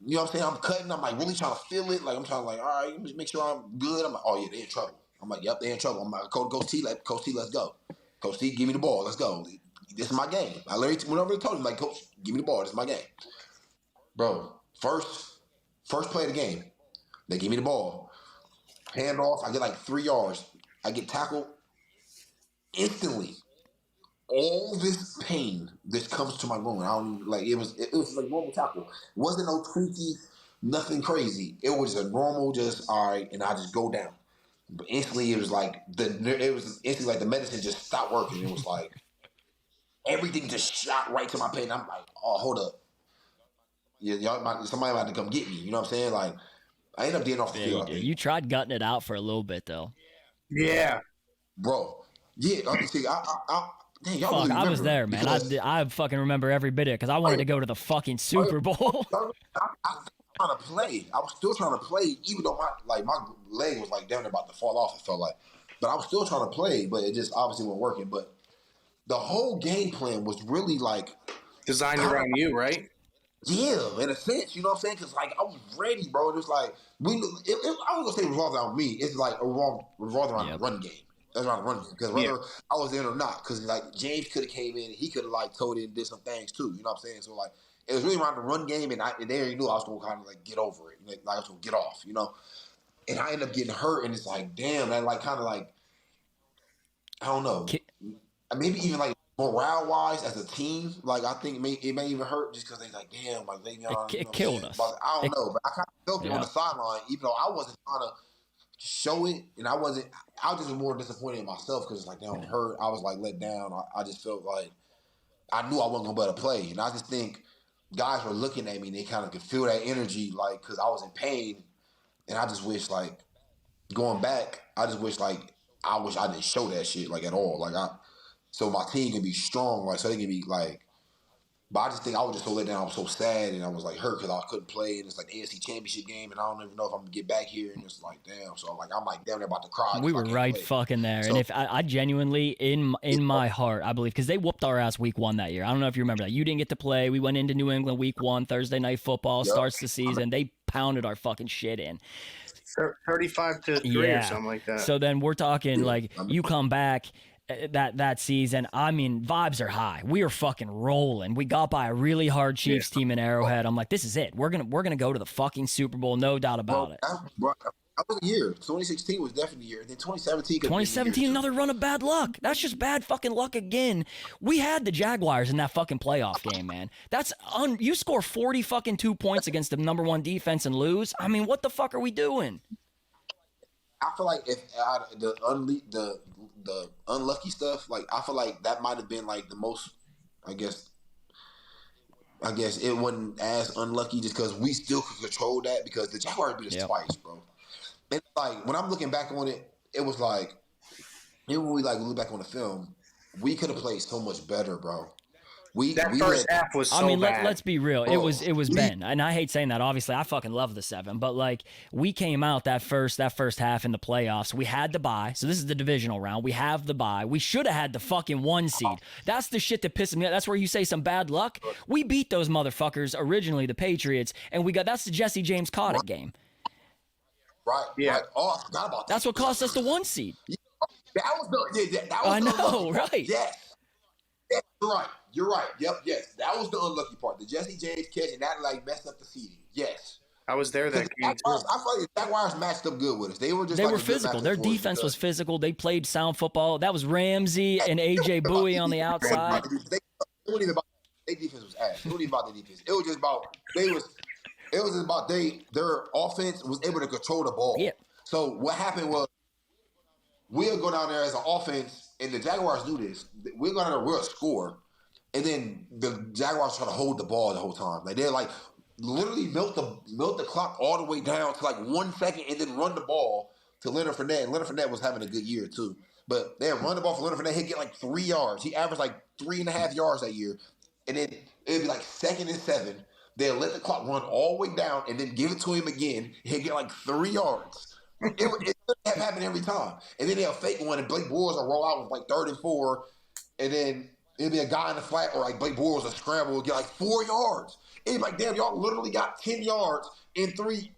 You know what I'm saying? I'm cutting. I'm, like, really trying to feel it. Like, I'm trying to, like, all right, make sure I'm good. I'm like, oh, yeah, they're in trouble. I'm like, yep, they're in trouble. I'm like, Coach T, let's go. Coach T, give me the ball. Let's go. this is my game. I literally went over and told him, like, coach, give me the ball. This is my game. Bro, first play of the game, they give me the ball. Hand off, I get like 3 yards. I get tackled instantly. All this pain that comes to my bone. I don't even, like, it was like normal tackle. It wasn't no tweaky, nothing crazy. It was a normal, just all right, and I just go down. But instantly, it was like the medicine just stopped working. It was like everything just shot right to my pain. I'm like, oh, hold up, somebody might have to come get me. You know what I'm saying? Like, I ended up getting off the field. You tried gutting it out for a little bit though. Yeah, bro. Yeah, see, dang, y'all Fuck, really I was there, man. I fucking remember every bit of it because I wanted to go to the fucking Super Bowl. I was trying to play. I was still trying to play, even though my leg was like down there about to fall off. It felt like, but I was still trying to play, but it just obviously wasn't working. But the whole game plan was really like designed around you, right? Yeah, in a sense, you know what I'm saying? Because like I was ready, bro. It was like I was gonna say revolved around me. It's like revolved around the run game. That's around the run game because whether I was in or not, because like James could have came in and he could have like told it and did some things too. You know what I'm saying? So like it was really around the run game, and they already knew I was gonna kind of like get over it, like I was gonna get off, you know. And I ended up getting hurt, and it's like damn, that like kind of like I don't know, maybe even like morale wise as a team, like I think it may even hurt just because they like damn, like they it killed us. But I don't know, but I kind of felt it on the sideline, even though I wasn't trying to show it, and I was just more disappointed in myself because like damn, hurt. I was like let down. I just felt like I knew I wasn't gonna be able to play, and I just think guys were looking at me and they kind of could feel that energy, like because I was in pain, and I just wish like going back, I just wish like I didn't show that shit like at all, like so my team can be strong, like so they can be like. But I just think I was just so let down. I was so sad, and I was like hurt because I couldn't play. And it's like the AFC Championship game, and I don't even know if I'm gonna get back here. And it's like damn. So I'm like damn, they're about to cry. We were right fucking there. So, and if I genuinely in my heart, I believe because they whooped our ass week 1 that year. I don't know if you remember that. You didn't get to play. We went into New England week 1, Thursday night football starts the season. They pounded our fucking shit in. 35-3 or something like that. So then we're talking like you come back. That season, I mean, vibes are high. We were fucking rolling. We got by a really hard Chiefs team in Arrowhead. I'm like, this is it. We're gonna go to the fucking Super Bowl, no doubt about it. That was a year. 2016 was definitely a year. And then 2017. 2017, another run of bad luck. That's just bad fucking luck again. We had the Jaguars in that fucking playoff game, man. That's you score 40 fucking 2 points against the number 1 defense and lose. I mean, what the fuck are we doing? I feel like if the unlucky stuff, like I feel like that might have been like the most. I guess it wasn't as unlucky just because we still could control that because the Jaguars beat us twice, bro. And like when I'm looking back on it, it was like even when we like look back on the film, we could have played so much better, bro. That first half was so bad. Let's be real. It was Ben, and I hate saying that. Obviously, I fucking love the 7, but like we came out that first half in the playoffs. We had the bye, so this is the divisional round. We have the bye. We should have had the fucking 1 seed. That's the shit that pisses me off. That's where you say some bad luck. We beat those motherfuckers originally, the Patriots, and that's the Jesse James caught it game. Right. Yeah. Right. Oh, I forgot about that. That's what cost us the 1 seed. That was that was I know, right? Yes. You're right. You're right. Yep. Yes. That was the unlucky part. The Jesse James catch and that like messed up the seeding. Yes. I was there that game too. I feel like the Jaguars matched up good with us. They were physical. Their defense was physical. They played sound football. That was Ramsey and AJ Bowie on the outside. It wasn't even about their defense was ass. It wasn't even about their defense. It was just about their offense was able to control the ball. Yeah. So what happened was we'll go down there as an offense, and the Jaguars do this. We'll go down there, we'll score, and then the Jaguars try to hold the ball the whole time. Like they're like literally milk the clock all the way down to like 1 second, and then run the ball to Leonard Fournette. And Leonard Fournette was having a good year too. But they run the ball for Leonard Fournette. He'd get like 3 yards. He averaged like 3.5 yards that year, and then it'd be like 2nd and 7. They'll let the clock run all the way down, and then give it to him again. He'll get like 3 yards. It have happened every time. And then they'll fake one, and Blake Bortles will roll out with like 3rd and 4, and then it'll be a guy in the flat, or like Blake Bortles will scramble, will get like 4 yards. It'd be like, damn, y'all literally got 10 yards in three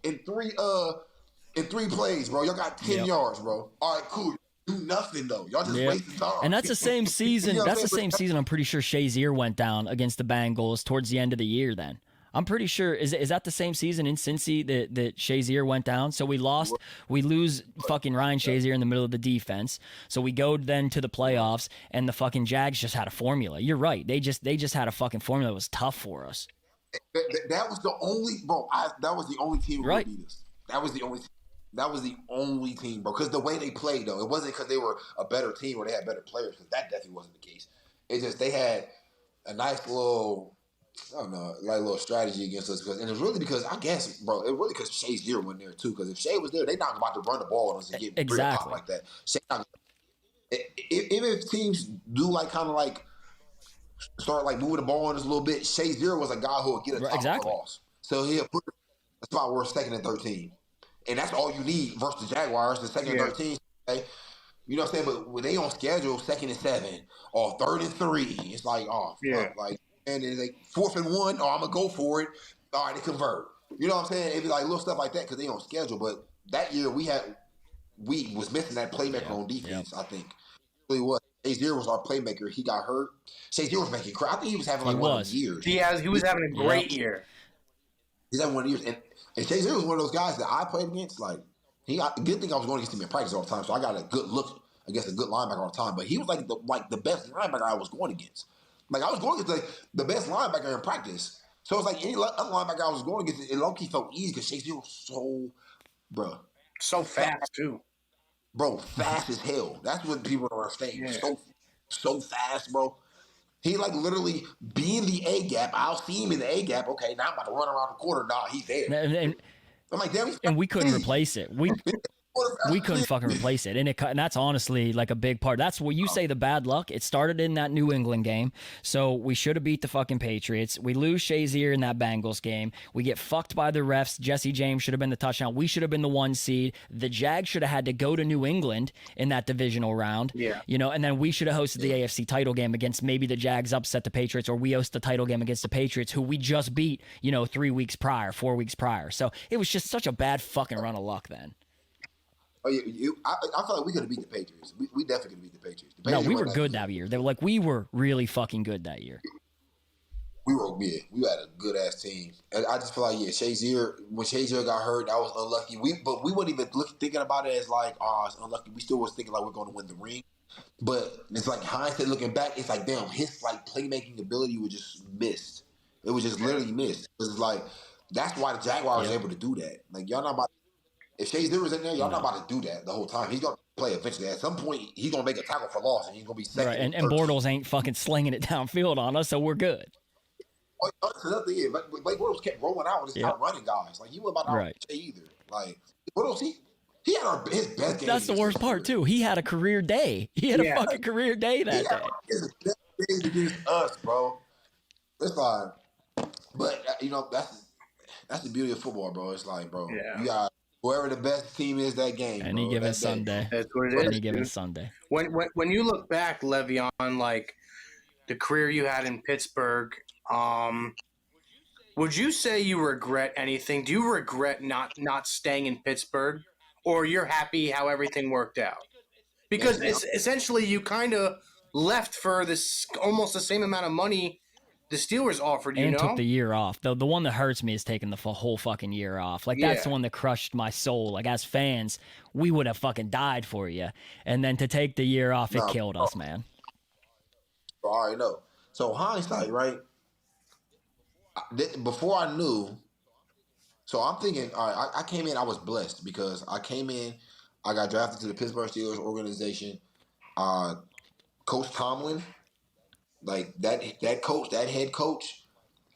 plays, bro. Y'all got 10 yards, bro. All right, cool. do nothing though. Y'all just wasting time. And that's the same season. You know That's the same season. I'm pretty sure Shazier went down against the Bengals towards the end of the year. Then I'm pretty sure is that the same season in Cincy that Shazier went down. So we lose fucking Ryan Shazier in the middle of the defense. So we go then to the playoffs, and the fucking Jags just had a formula. You're right. They just had a fucking formula that was tough for us. That was the only that was the only team who Right. beat us. That was the only team. That was the only team, bro. Because the way they played, though, it wasn't because they were a better team or they had better players. Because that definitely wasn't the case. It's just they had a nice little, I don't know, like little strategy against us. And it's really because I guess, bro, it really because Shazier went there too. Because if Shay was there, they not about to run the ball on us and get real hot like that. Shay not, even if teams do like kind of like start like moving the ball on us a little bit, Shazier was a guy who would get a top for loss. So he'll put a spot where it's 2nd and 13. And that's all you need versus the Jaguars, the 2nd and 13. Okay? You know what I'm saying? But when they on schedule, 2nd and 7 or 3rd and 3, it's like, fuck. Like, and it's like 4th and 1, I'm going to go for it. All right, they convert. You know what I'm saying? It'd be like little stuff like that because they on schedule. But that year, we was missing that playmaker on defense, I think. It really was. Shazier was our playmaker. He got hurt. Shazier was making crap. I think he was having like one of the years. He was having a great year. He's having one of the years. And Shazier was one of those guys that I played against. Like, good thing I was going against him in practice all the time, so I got a good look against a good linebacker all the time. But he was like the best linebacker I was going against. Like, I was going against the best linebacker in practice. So it's like any other linebacker I was going against, it low-key felt easy because Shazier was so fast too. Bro, fast as hell. That's what people don't understand. Yeah. So fast, bro. He like literally be in the A gap. I'll see him in the A gap. Okay, now I'm about to run around the corner. Nah, he's there. And I'm like, damn. And we couldn't replace it. We couldn't fucking replace it. And that's honestly like a big part. That's what you say the bad luck. It started in that New England game. So we should have beat the fucking Patriots. We lose Shazier in that Bengals game. We get fucked by the refs. Jesse James should have been the touchdown. We should have been the 1 seed. The Jags should have had to go to New England in that divisional round. Yeah. You know, and then we should have hosted the AFC title game against maybe the Jags upset the Patriots, or we host the title game against the Patriots, who we just beat, 4 weeks prior. So it was just such a bad fucking run of luck then. Oh, yeah, I feel like we could have beat the Patriots. We definitely could have beat the Patriots. No, we were good that year. They were like, we were really fucking good that year. We had a good ass team. And I just feel like, Shazier, when Shazier got hurt, that was unlucky. But we weren't even thinking about it as like, it's unlucky. We still was thinking like we're going to win the ring. But it's like hindsight looking back, it's like, damn, his like playmaking ability was just missed. It was just literally missed. It's like, that's why the Jaguars was able to do that. Like, y'all not about. If Shazier was in there, y'all not about to do that the whole time. He's going to play eventually. At some point, he's going to make a tackle for loss, and he's going to be second. Right, and Bortles ain't fucking slinging it downfield on us, so we're good. That's another thing. Blake Bortles kept rolling out and just out running guys. Like, he wasn't about to out Shay either. Like, Bortles, he had his best game. That's the worst part, too. He had a career day. He had a fucking career day that day. His best days against us, bro. It's like, but, that's the beauty of football, bro. It's like, bro, you got whoever the best team is that game. Any given Sunday. That's what it is. Any given Sunday. When you look back, Le'Veon, like the career you had in Pittsburgh, would you say you regret anything? Do you regret not staying in Pittsburgh, or you're happy how everything worked out? Because essentially you kind of left for this almost the same amount of money the Steelers offered you, and took the year off. The one that hurts me is taking the whole fucking year off. Like, that's the one that crushed my soul. Like, as fans, we would have fucking died for you. And then to take the year off, it killed us, man. I already know. So, hindsight, right? Before I knew, so I'm thinking, all right, I came in, I was blessed because I came in, I got drafted to the Pittsburgh Steelers organization. Coach Tomlin, like that head coach,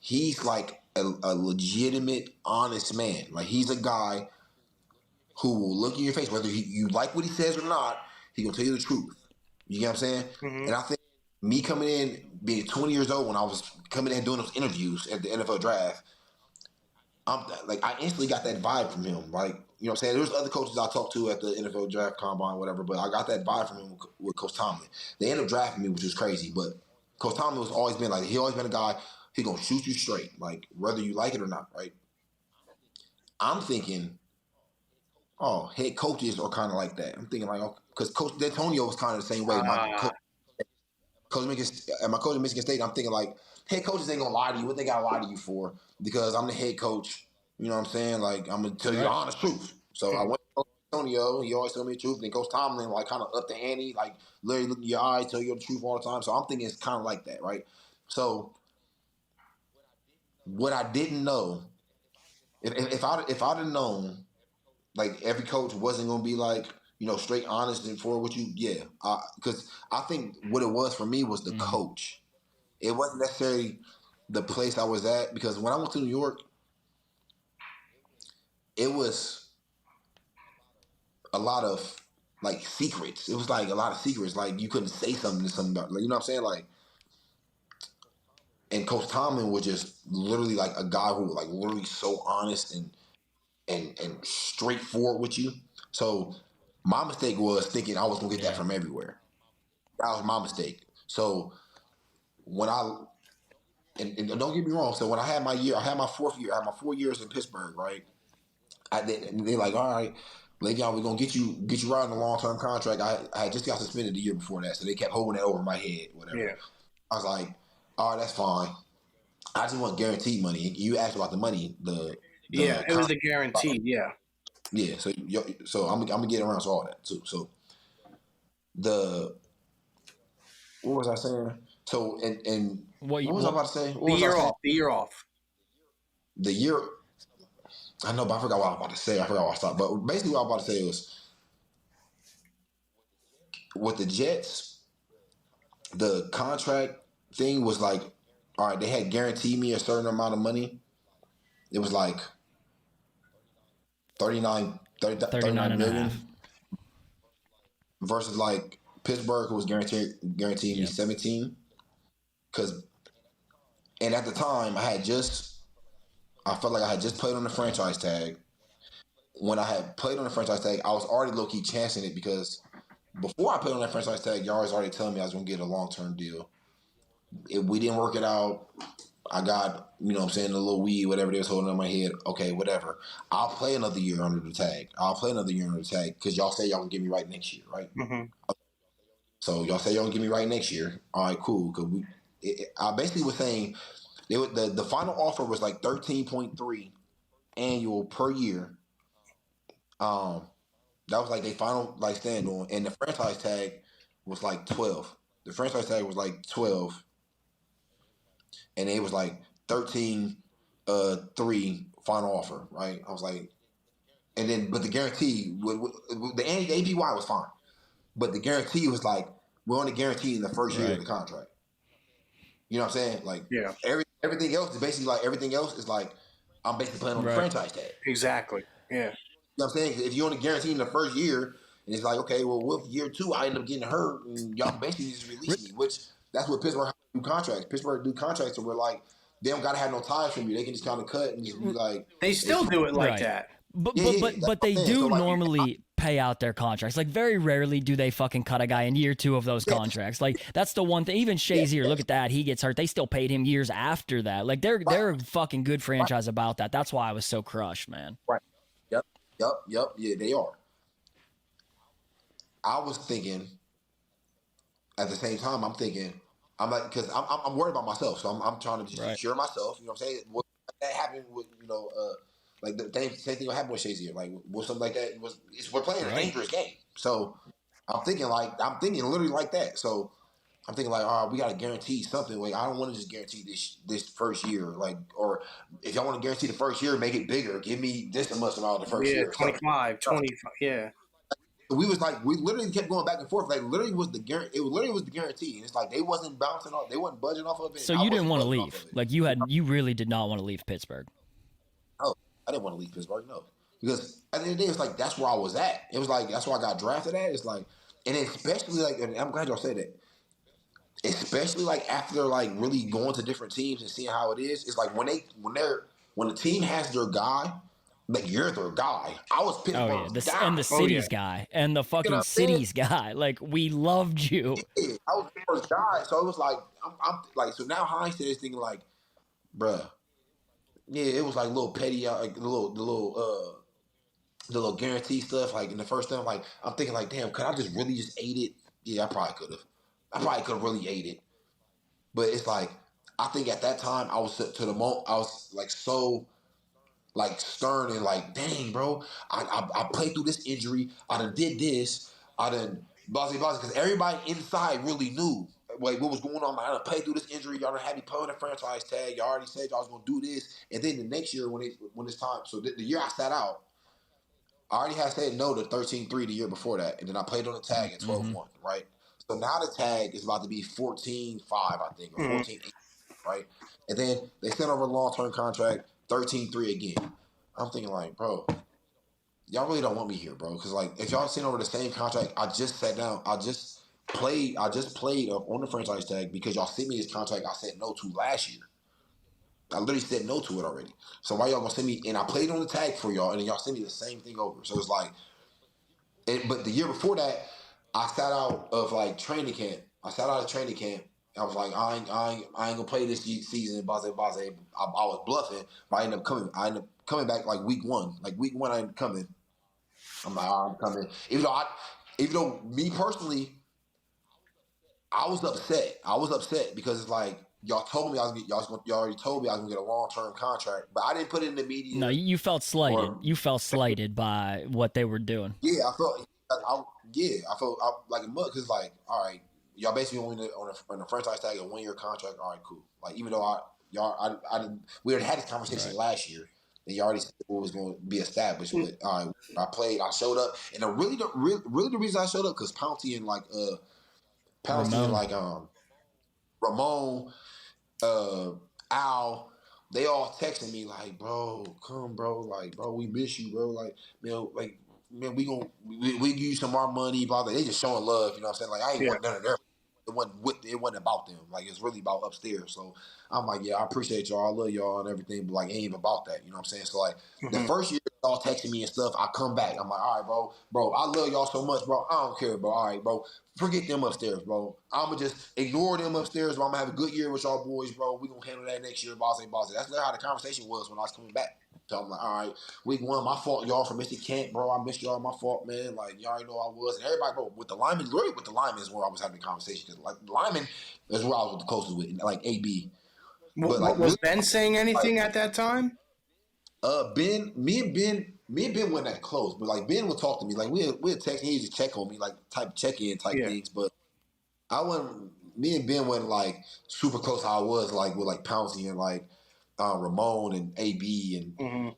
he's like a legitimate, honest man. Like, he's a guy who will look in your face, whether you like what he says or not, he gonna tell you the truth. You get what I'm saying? Mm-hmm. And I think me coming in, being 20 years old when I was coming in and doing those interviews at the NFL draft, I instantly got that vibe from him. Like, you know what I'm saying? There was other coaches I talked to at the NFL draft combine, whatever, but I got that vibe from him with Coach Tomlin. They ended up drafting me, which was crazy, but Coach Tomlin was always been like, he always been a guy, he gonna shoot you straight, like whether you like it or not, right? I'm thinking, head coaches are kind of like that. I'm thinking like, because Coach D'Antonio was kind of the same way. My coach at Michigan State, I'm thinking like, head coaches ain't gonna lie to you. What they gotta lie to you for? Because I'm the head coach. You know what I'm saying? Like, I'm gonna tell you the honest truth. So I went to Coach D'Antonio. He always told me the truth. And Coach Tomlin like kind of up the ante, like literally look in your eyes, tell you the truth all the time. So I'm thinking it's kind of like that, right? So what I didn't know, if I'd have known, like every coach wasn't gonna be like, straight honest and forward with you, yeah. Because I think what it was for me was the coach. It wasn't necessarily the place I was at, because when I went to New York, it was a lot of like secrets. It was like a lot of secrets. Like you couldn't say something to somebody. Like, you know what I'm saying? Like, and Coach Tomlin was just literally like a guy who was like literally so honest and straightforward with you. So my mistake was thinking I was gonna get that from everywhere. That was my mistake. So when and don't get me wrong. So when I had my year, I had my 4th year. I had my 4 years in Pittsburgh, right? They're like, all right, Le'Veon, we're gonna get you right on a long-term contract. I had just got suspended the year before that, so they kept holding it over my head, whatever. Yeah. I was like, all right, that's fine. I just want guaranteed money. You asked about the money. It was the guaranteed. Yeah. Yeah. So I'm gonna get around to all that too. So what was I saying? So and what was I about to say? The year off. The year. I know, but I forgot what I was about to say. I forgot what I stopped. But basically, what I was about to say was, with the Jets, the contract thing was like, all right, they had guaranteed me a certain amount of money. It was like 39 million. Versus like Pittsburgh, who was guaranteed me 17. And at the time, I felt like I had just played on the franchise tag. When I had played on the franchise tag, I was already low-key chancing it, because before I played on that franchise tag, y'all was already telling me I was going to get a long-term deal. If we didn't work it out, I got, a little weed, whatever they was holding on my head. Okay, whatever. I'll play another year under the tag. Because y'all say y'all can give me right next year, right? Mm-hmm. So y'all say y'all can give me right next year. All right, cool. Because I basically was saying, the final offer was like 13.3 annual per year. That was like their final like stand on, and the franchise tag was like 12. The franchise tag was like 12, and it was like 13, 3 final offer, right? I was like, and then but the guarantee, the APY was fine, but the guarantee was like, we're only guaranteed in the first year of the contract. You know what I'm saying? Like, everything else is basically like, everything else is like, I'm basically playing on the franchise tag. Exactly. Yeah. You know what I'm saying? If you only guarantee in the first year, and it's like, okay, well, with year 2, I end up getting hurt, and y'all basically just release me, which that's what Pittsburgh do contracts. Pittsburgh do contracts where like, they don't gotta have no ties from you. They can just kind of cut and just be like. They still do it like that. But they do normally pay out their contracts. Like, very rarely do they fucking cut a guy in year 2 of those contracts. Like, that's the one thing. Even Shazier, look at that. He gets hurt. They still paid him years after that. Like, they're a fucking good franchise about that. That's why I was so crushed, man. Right. Yep. Yeah, they are. I was thinking, at the same time, I'm like, because I'm worried about myself. So I'm trying to just secure myself. You know what I'm saying? What that happened with, like the same thing will happen with Shazier. Like, with something like that, we're playing a dangerous game. So I'm thinking literally like that. So I'm thinking like, all right, we got to guarantee something. Like, I don't want to just guarantee this first year. Like, or if y'all want to guarantee the first year, make it bigger. Give me this much amount the first year. 25, yeah. We literally kept going back and forth. Like, literally was the guarantee. It literally was the guarantee. And it's like, they wasn't bouncing off. They wasn't budging off of it. So you didn't want to leave. Like, you really did not want to leave Pittsburgh. No, I didn't want to leave Pittsburgh. No, because at the end of the day, it's like, that's where I was at. It was like, that's where I got drafted at. It's like, and especially like, and I'm glad y'all said that. Especially like after like really going to different teams and seeing how it is. It's like when the team has their guy. Like, you're their guy. I was Pittsburgh's guy. And the city's guy. And the fucking city's guy. Like, we loved you. Yeah, I was Pittsburgh's guy. So it was like, I'm like, so now hindsight is thinking like, bruh. Yeah, it was like a little petty, like the little the little guarantee stuff, like in the first time, like I'm thinking like, damn, could I just really just ate it? Yeah, I probably could have. I probably could have really ate it. But it's like, I think at that time I was to the moment, I was like so like stern and like, dang, bro, I played through this injury. I done did this. I done blah blah because everybody inside really knew like what was going on. Like, I done played through this injury. Y'all done had me put on a franchise tag. Y'all already said y'all was gonna do this. And then the next year when it's time, so the year I sat out, I already had said no to 13-3 the year before that, and then I played on the tag at 12-1, right? So now the tag is about to be 14-5, I think, or 14-8, right? And then they sent over a long-term contract, 13-3 again. I'm thinking like, bro, y'all really don't want me here, bro. Because like, if y'all sent over the same contract, I just sat down, I just played on the franchise tag because y'all sent me this contract I said no to last year. I literally said no to it already. So why y'all gonna send me? And I played on the tag for y'all, and then y'all send me the same thing over. So it's like, but the year before that, I sat out of like training camp. I sat out of training camp. I was like, I ain't gonna play this season. Baze. I was bluffing, but I ended up coming back like week one. Like week one, I ended up coming. I'm like, I'm coming. Even though me personally, I was upset. I was upset because it's like y'all told me y'all already told me I was gonna get a long term contract, but I didn't put it in the media. No, you felt slighted. You felt slighted by what they were doing. Yeah, I felt like a mug because like, all right, y'all basically on a franchise tag a 1 year contract. All right, cool. Like even though we already had this conversation last year, and you already said it was going to be established. But all right, I played, I showed up, and the reason I showed up because Pouncey and like Ramon, Al, they all texting me like, bro, come, bro, like, bro, we miss you, bro, like, like, man, we give you some more money, blah, blah. They just showing love, you know what I'm saying? Like, I ain't want none of their. It wasn't about them. Like, it's really about upstairs. So I'm like, yeah, I appreciate y'all, I love y'all and everything, but like, it ain't even about that, you know what I'm saying? So like, the first year y'all texting me and stuff, I come back, I'm like, all right, bro, I love y'all so much, bro. I don't care, bro. All right, bro. Forget them upstairs, bro. I'ma just ignore them upstairs, bro. I'm gonna have a good year with y'all boys, bro. We gonna handle that next year, boss. That's how the conversation was when I was coming back. So I'm like, all right, week one, my fault, y'all, for missing camp, bro. I missed y'all, my fault, man. Like, y'all already know I was. And everybody, bro, with the linemen, literally with the linemen is where I was having the conversation. Because, like, the linemen is where I was the closest with, like, AB. But like, was Ben saying anything at that time? Me and Ben weren't that close, but like Ben would talk to me, like we'd text. He used to check on me, like type check-in type things. But I wasn't. Me and Ben wasn't like super close. How I was like with like Pouncey and like Ramon and AB and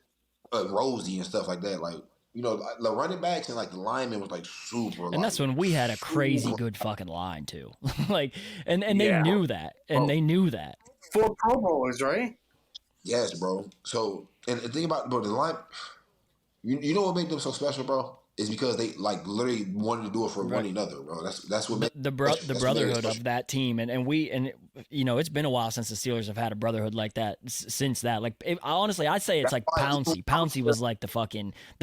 Rosie and stuff like that. Like like, the running backs and like the linemen was like super. And that's when we had a crazy good fucking line too. Like, and they knew that, and they knew that. 4 Pro Bowlers, right? Yes, bro. So, and the thing about, bro, the line, you know what made them so special, bro? Is because they like literally wanted to do it for one another, bro. That's what the brotherhood of that team, and it's been a while since the Steelers have had a brotherhood like that. Since that, like, honestly, I'd say it's like Pouncey. Pouncey was like the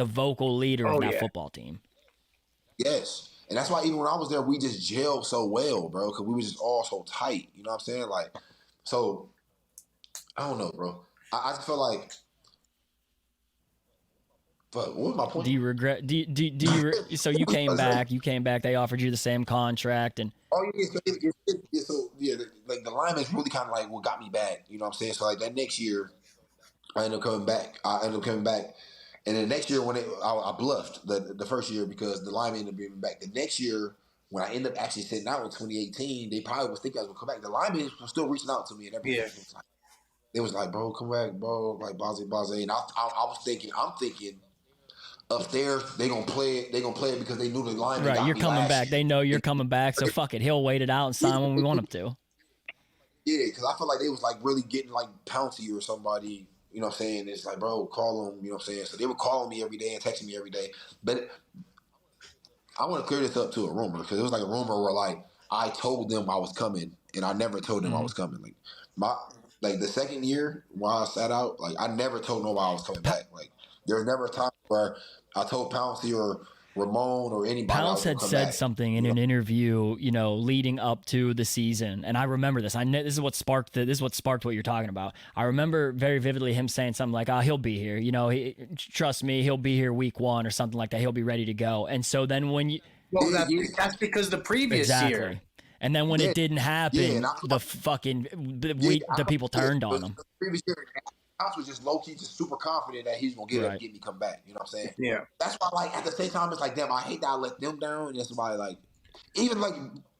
vocal leader of that football team. Yes. And that's why even when I was there, we just gelled so well, bro, because we was just all so tight. You know what I'm saying? Like, so I don't know, bro. I just feel like, but what was my point? Do you regret? Do you? So you came back. You came back. They offered you the same contract, and like the lineman's really kind of like what got me back. You know what I'm saying? So like that next year, I ended up coming back. And the next year when I bluffed the first year because the lineman ended up being back. The next year when I ended up actually sitting out in 2018, they probably was thinking I was gonna come back. The lineman was still reaching out to me and everything. Yeah. They was like, bro, come back, bro, like Baze. And I'm thinking upstairs they gonna play it because they knew the lineman. Right, you're coming back. They know you're coming back, so fuck it. He'll wait it out and sign when we want him to. Yeah, because I feel like they was like really getting like Pouncey or somebody. You know what I'm saying? It's like, bro, call him. You know what I'm saying? So they were calling me every day and texting me every day. But I want to clear this up to a rumor because it was like a rumor where like I told them I was coming and I never told them I was coming. Like the second year while I sat out, like I never told nobody I was coming back. Like there was never a time where I told Pouncey or Ramon or anybody. Pounce had said back. something in an interview, leading up to the season, and I remember this. I know this is what sparked what you're talking about. I remember very vividly him saying something like, he'll be here. Trust me, he'll be here week 1 or something like that. He'll be ready to go." And so then when you, well, that's because the previous year. And then when it didn't happen, the people turned on him. The previous year, Pounce was just low key, just super confident that he's gonna get me come back. You know what I'm saying? Yeah. That's why, like, at the same time, it's like, damn, I hate that I let them down. And that's why, like, even I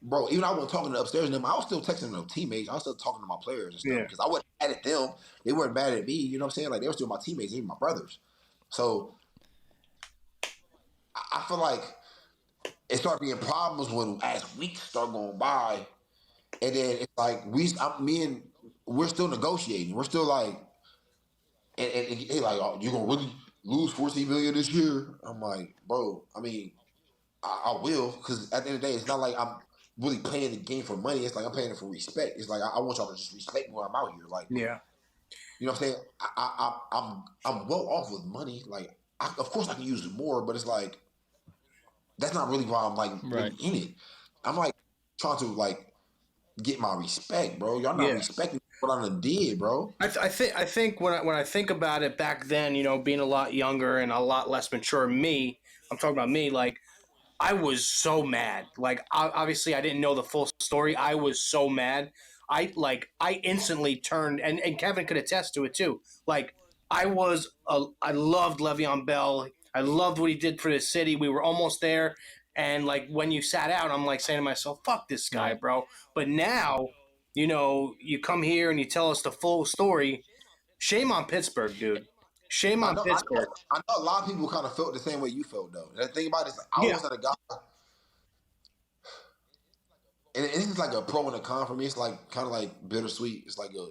wasn't talking to upstairs and them. I was still texting them teammates. I was still talking to my players and stuff because I wasn't mad at them. They weren't mad at me. You know what I'm saying? Like, they were still my teammates, even my brothers. So I feel like it started being problems when as weeks start going by, and then it's like we're still negotiating. We're still like, and they like, "Oh, you're gonna really lose $14 million this year?" I'm like, bro. I mean, I will, because at the end of the day, it's not like I'm really playing the game for money. It's like I'm playing it for respect. It's like I want y'all to just respect me when I'm out here. Like, you know what I'm saying? I'm well off with money. Like, of course I can use it more, but it's like that's not really why I'm like really in it. I'm like trying to like get my respect, bro. Y'all not respecting what I done did, bro. I think when I think about it back then, being a lot younger and a lot less mature, I'm talking about me, like, I was so mad. Like, obviously I didn't know the full story. I was so mad. I instantly turned, and Kevin could attest to it too. Like, I loved Le'Veon Bell. I loved what he did for the city. We were almost there. And, like, when you sat out, I'm, like, saying to myself, fuck this guy, bro. But now, you come here and you tell us the full story. Shame on Pittsburgh, dude. Shame on Pittsburgh. I know a lot of people kind of felt the same way you felt, though. And the thing about it is, I wasn't a guy. And this is like a pro and a con for me. It's like kind of like bittersweet. It's like a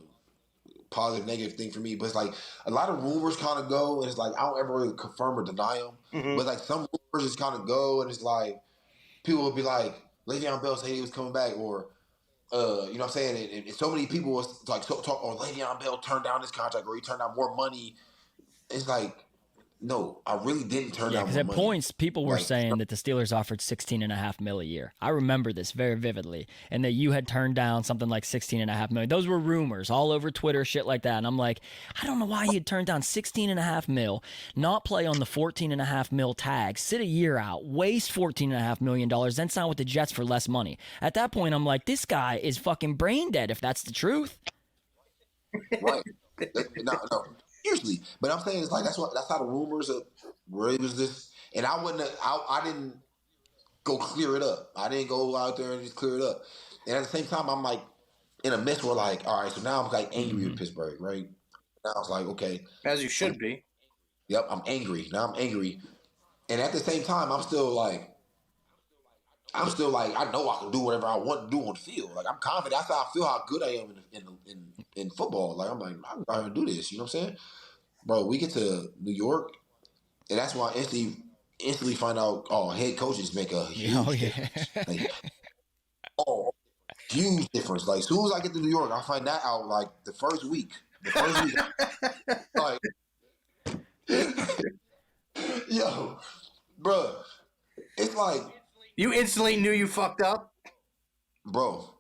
positive, negative thing for me. But it's like a lot of rumors kind of go, and it's like I don't ever really confirm or deny them. Mm-hmm. But like some rumors just kind of go, and it's like people will be like, Le'Veon Bell said he was coming back, or you know what I'm saying? And so many people was like talk, Le'Veon Bell turned down this contract, or he turned down more money. It's like, no, I really didn't turn down more money. Because at points, people were saying that the Steelers offered $16.5 million a year. I remember this very vividly. And that you had turned down something like $16.5 million. Those were rumors all over Twitter, shit like that. And I'm like, I don't know why you'd turn down $16.5 million, not play on the $14.5 million tag, sit a year out, waste $14.5 million, then sign with the Jets for less money. At that point, I'm like, this guy is fucking brain dead if that's the truth. Right. No. Usually, but I'm saying it's like that's how the rumors of where it was this, and I didn't go clear it up. I didn't go out there and just clear it up. And at the same time, I'm like in a mess where like, all right, so now I'm like angry with Pittsburgh, right? Now I was like, okay, as you should be. Yep, I'm angry. Now I'm angry, and at the same time, I'm still like, I know I can do whatever I want to do on the field. Like I'm confident. That's how I feel how good I am in football. Like I'm like I can go ahead and do this. You know what I'm saying, bro? We get to New York, and that's why I instantly find out. Oh, head coaches make a huge difference. Like, huge difference. Like as soon as I get to New York, I find that out like the first week. Like, yo, bro, it's like. You instantly knew you fucked up? Bro,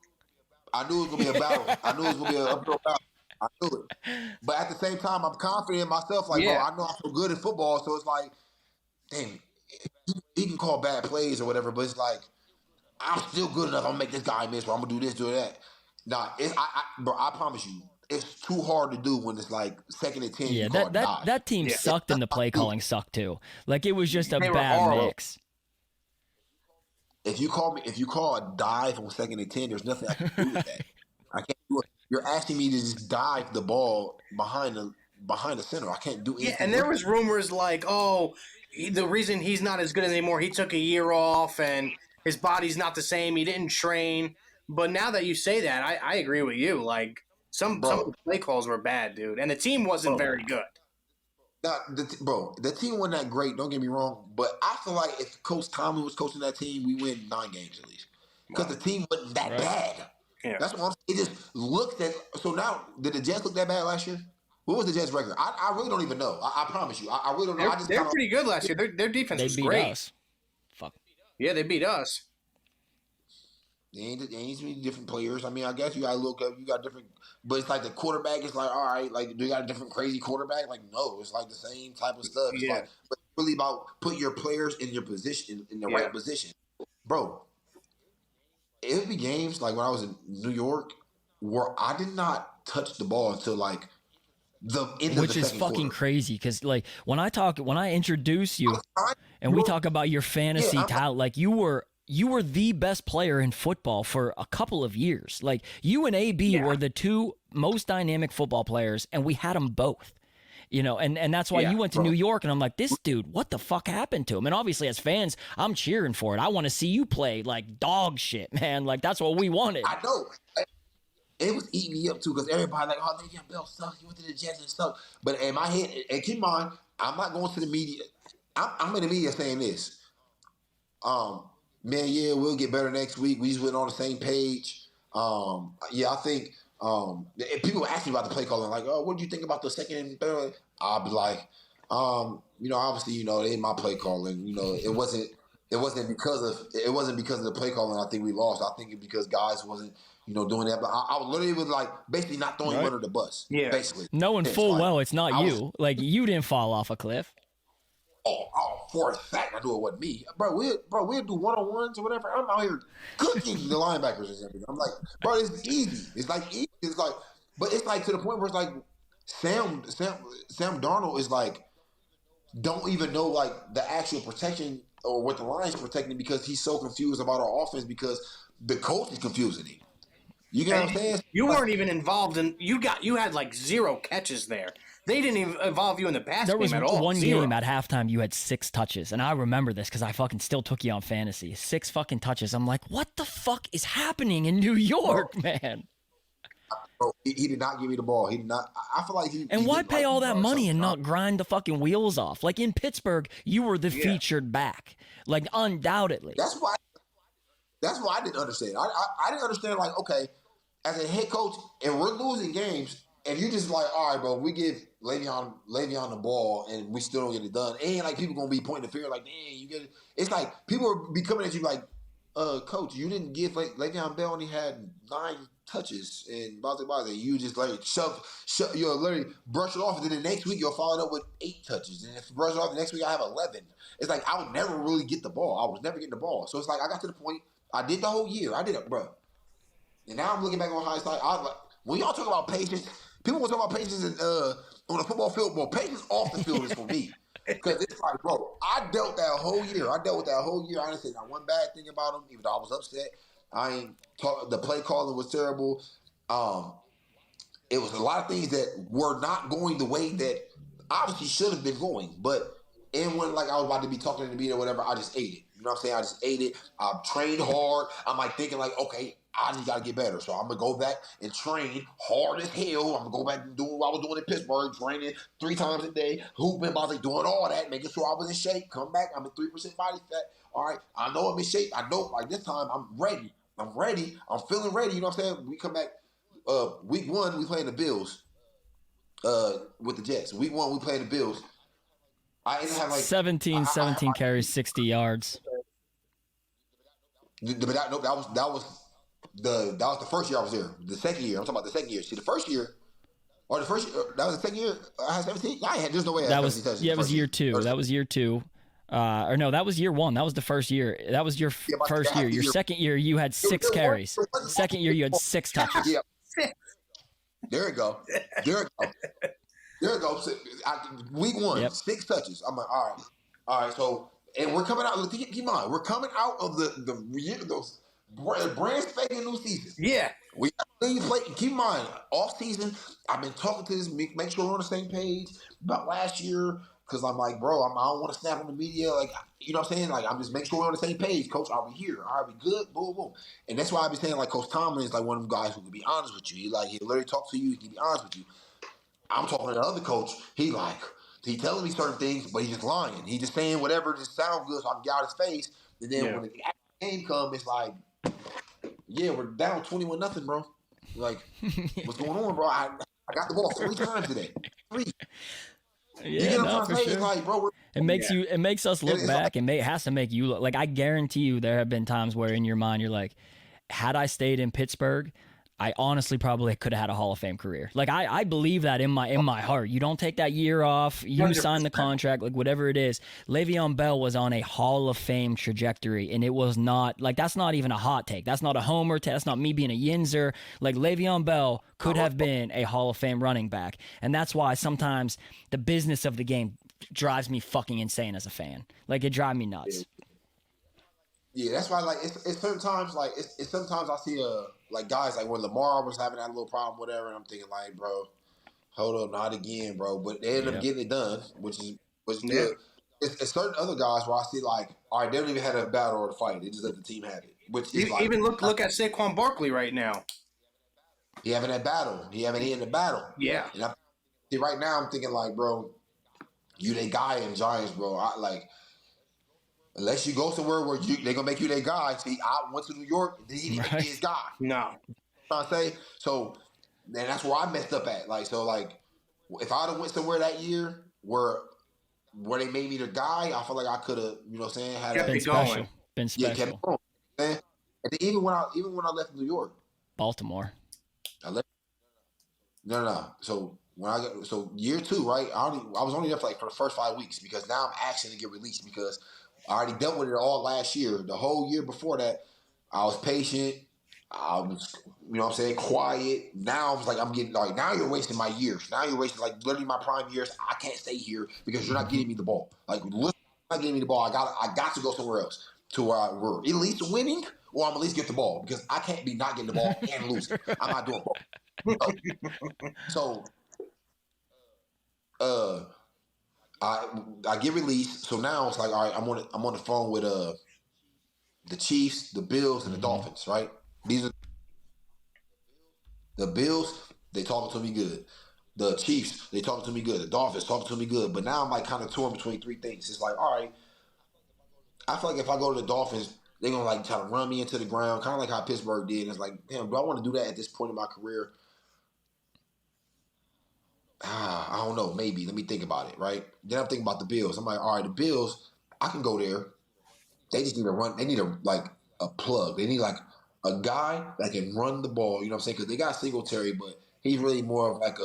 I knew it was going to be a battle. I knew it was going to be an uphill battle. I knew it. But at the same time, I'm confident in myself. Like, bro, I know I'm so good at football. So it's like, dang, he can call bad plays or whatever, but it's like, I'm still good enough. I'm going to make this guy miss, or I'm going to do this, do that. Nah, bro, I promise you, it's too hard to do when it's like 2nd and 10. Yeah, that team sucked and the play calling sucked too. Like, it was just a bad mix. If you call a dive on 2nd and 10, there's nothing I can do with that. I can't do it. You're asking me to just dive the ball behind the center. I can't do anything. Yeah, and there was rumors like, the reason he's not as good anymore, he took a year off and his body's not the same. He didn't train. But now that you say that, I agree with you. Like some of the play calls were bad, dude, and the team wasn't very good. The team wasn't that great. Don't get me wrong, but I feel like if Coach Tomlin was coaching that team, we win 9 games at least because the team wasn't that bad. Yeah. That's what I'm saying. It just looked at. So now, did the Jets look that bad last year? What was the Jets' record? I really don't even know. I promise you, I really don't know. They're pretty good last year. Their defense was great. Us. Yeah, they beat us. They ain't too many different players. I mean, I guess you got to look up. You got different, but it's like the quarterback is like, all right, like do you got a different crazy quarterback? Like no, it's like the same type of stuff. It's like, but it's really about putting your players in your position in the right position, bro. It would be games like when I was in New York where I did not touch the ball until like the end of the second quarter. Which is fucking crazy because like when I introduce you and we talk about your fantasy talent, like you were the best player in football for a couple of years. Like you and AB were the two most dynamic football players, and we had them both. You know, and that's why you went to New York, and I'm like, this dude, what the fuck happened to him? And obviously, as fans, I'm cheering for it. I want to see you play like dog shit, man. Like that's what we wanted. I know. It was eating me up too because everybody like, oh, Le'Veon Bell sucks. He went to the Jets and stuff. But in my head, and keep in mind, I'm not going to the media. I'm in the media saying this. Man, yeah, we'll get better next week. We just went on the same page. I think people ask me about the play calling, like, oh, what do you think about the second and third? I'll be like, obviously, they my play calling. It wasn't because of the play calling. I think we lost. I think it's because guys wasn't doing that. But I literally was like basically not throwing him under the bus. Yeah, basically knowing full well it's not you. Like you didn't fall off a cliff. Oh, for a fact, I knew it wasn't me, bro. We'll do one-on-ones or whatever. I'm out here cooking the linebackers and everything. I'm like, bro, it's easy. It's like easy. It's like, but it's like to the point where it's like Sam Darnold is like don't even know like the actual protection or what the line's protecting because he's so confused about our offense because the coach is confusing him. You get what I'm saying? You weren't even involved in. You had like 0 catches there. They didn't even involve you in the pass game at all. There was one 0. game at halftime you had 6 touches, and I remember this because I fucking still took you on fantasy. 6 fucking touches. I'm like, what the fuck is happening in New York, man? Bro, he did not give me the ball. He did not. I feel like he. And why pay all that money and not grind the fucking wheels off? Like in Pittsburgh, you were the featured back, like undoubtedly. That's why I didn't understand. I didn't understand. Like, okay, as a head coach, and we're losing games. And you just like, all right, bro, we give Le'Veon the ball and we still don't get it done. And like people gonna be pointing the finger like, dang, you get it. It's like people are be coming at you like, coach, you didn't give Le'Veon Bell only had 9 touches and blah. You just like shove you'll literally brush it off and then the next week you'll follow it up with 8 touches. And if you brush it off the next week I have 11. It's like I would never really get the ball. I was never getting the ball. So it's like I got to the point, I did the whole year. I did it, bro. And now I'm looking back on hindsight, when y'all talk about patience, people will talk about patience on the football field. Well, patience off the field is for me. Because it's like, bro, I dealt with that whole year. I didn't say not one bad thing about him, even though I was upset. The play calling was terrible. It was a lot of things that were not going the way that obviously should have been going. But when like I was about to be talking in the media or whatever, I just ate it. You know what I'm saying? I just ate it. I trained hard. I'm like thinking like, okay, I just got to get better. So I'm going to go back and train hard as hell. I'm going to go back and do what I was doing in Pittsburgh, training 3 times a day, hooping, doing all that, making sure I was in shape. Come back. I'm at 3% body fat. All right. I know I'm in shape. I know like this time I'm ready. I'm feeling ready. You know what I'm saying? We come back week 1, we playing the Bills with the Jets. Week 1, we playing the Bills. I ended up have like 17 carries, 60 yards. But that was the first year I was there. The second year, I'm talking about the second year. See, that was the second year I had 17? There's no way I had 17 touches. Yeah, it was year 2. That was year 2. Or no, that was year 1. That was the first year. That was your first year. Your second year, you had 6 carries. Second year, you had 6 touches. Yeah. There it go. Week 1, 6 touches. I'm like, all right. So, and we're coming out. Keep in mind, we're coming out of those brand spanking new season. Yeah. We play. Keep in mind, off season, I've been talking to this, make sure we're on the same page about last year. Because I'm like, bro, I don't want to snap on the media. Like, you know what I'm saying? Like, I'm just making sure we're on the same page. Coach, are we here? Are we good? Boom, boom. And that's why I be saying, like, Coach Tomlin is like one of them guys who can be honest with you. He'll literally talk to you. He can be honest with you. I'm talking to the other coach. He telling me certain things, but he's just lying. He just saying whatever just sounds good so I can get out his face. And then when the game comes, it's like, yeah, we're down 21-0, bro. Like, what's going on, bro? I got the ball 3 times today. 3. Yeah, for sure. Like, bro, It makes us look back and it has to make you look like, I guarantee you there have been times where in your mind you're like, had I stayed in Pittsburgh, I honestly probably could have had a Hall of Fame career. Like I believe that in my heart. You don't take that year off. You 100%. sign the contract, like whatever it is. Le'Veon Bell was on a Hall of Fame trajectory, and it was not like, that's not even a hot take. That's not a homer take. That's not me being a yinzer. Like Le'Veon Bell could have been a Hall of Fame running back, and that's why sometimes the business of the game drives me fucking insane as a fan. Like it drives me nuts. Yeah, that's why. Like, it's certain times. Like, it's sometimes I see like guys like when Lamar was having that little problem, whatever, and I'm thinking like, bro, hold up, not again, bro. But they end up getting it done, which is good. It's certain other guys where I see like, all right, they don't even have a battle or a fight. They just let the team have it. Which is like, even look at Saquon Barkley right now. He having that battle. He having in the battle. Yeah. And right now I'm thinking like, bro, you that guy in Giants, bro. I like. Unless you go somewhere where they're gonna make you their guy. See, I went to New York, he didn't be his guy. No. You know what I'm saying? So, and that's where I messed up at. Like, so like, if I'd have went somewhere that year where they made me the guy, I feel like I could have, you know what I'm saying, had been special. Been special. Yeah, kept going. Man. And even when I left New York, Baltimore. I left. No. So year 2, right? I was only there for the first 5 weeks because now I'm actually to get released because I already dealt with it all last year. The whole year before that, I was patient. I was, you know what I'm saying, quiet. Now I was like, I'm getting like, now you're wasting my years. Now you're wasting like literally my prime years. I can't stay here because you're not getting me the ball. Like, literally not getting me the ball. I got to go somewhere else to where we're at least winning, or I'm at least get the ball because I can't be not getting the ball and losing. I'm not doing both. So, I get released, so now it's like, all right, I'm on the phone with the Chiefs, the Bills, and the Dolphins, right? These are the Bills. They talking to me good. The Chiefs, they talking to me good. The Dolphins talking to me good. But now I'm like kind of torn between 3 things. It's like, all right, I feel like if I go to the Dolphins, they're gonna like try to run me into the ground, kind of like how Pittsburgh did. And it's like, damn, do I want to do that at this point in my career? I don't know, maybe. Let me think about it, right? Then I'm thinking about the Bills. I'm like, all right, the Bills, I can go there. They just need to run. They need a plug. They need like a guy that can run the ball. You know what I'm saying? Because they got Singletary, but he's really more of like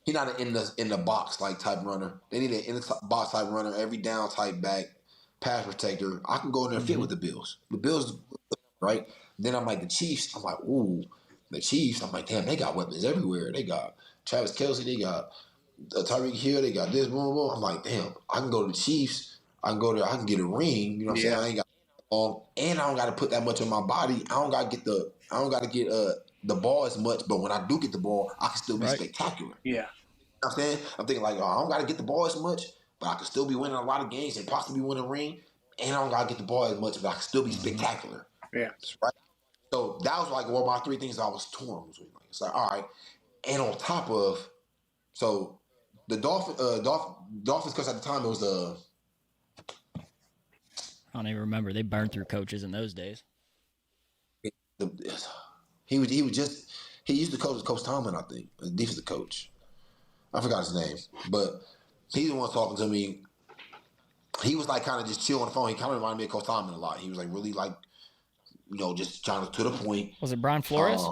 he's not an in the box like type runner. They need an in the box type runner, every down type back, pass protector. I can go in there and fit with the Bills. The Bills, right? Then I'm like the Chiefs. I'm like, ooh, the Chiefs. I'm like, damn, they got weapons everywhere. They got Travis Kelce, they got Tyreek Hill, they got this, boom, boom. I'm like, damn, I can go to the Chiefs. I can go there. I can get a ring. You know what I'm saying? I ain't got and I don't got to put that much on my body. I don't got to get the ball as much. But when I do get the ball, I can still be spectacular. Yeah. You know what I'm saying? I'm thinking like, I don't got to get the ball as much, but I can still be winning a lot of games and possibly win a ring. And I don't got to get the ball as much, but I can still be spectacular. Yeah. Right. So that was like one of my 3 things I was torn between. Like, it's like, all right. And on top of, so the Dolphins, because at the time it was I don't even remember. They burned through coaches in those days. He used to coach Coach Tomlin, I think, the defensive coach. I forgot his name, but he's the one talking to me. He was like kind of just chill on the phone. He kind of reminded me of Coach Tomlin a lot. He was like really like, you know, just trying to the point. Was it Brian Flores?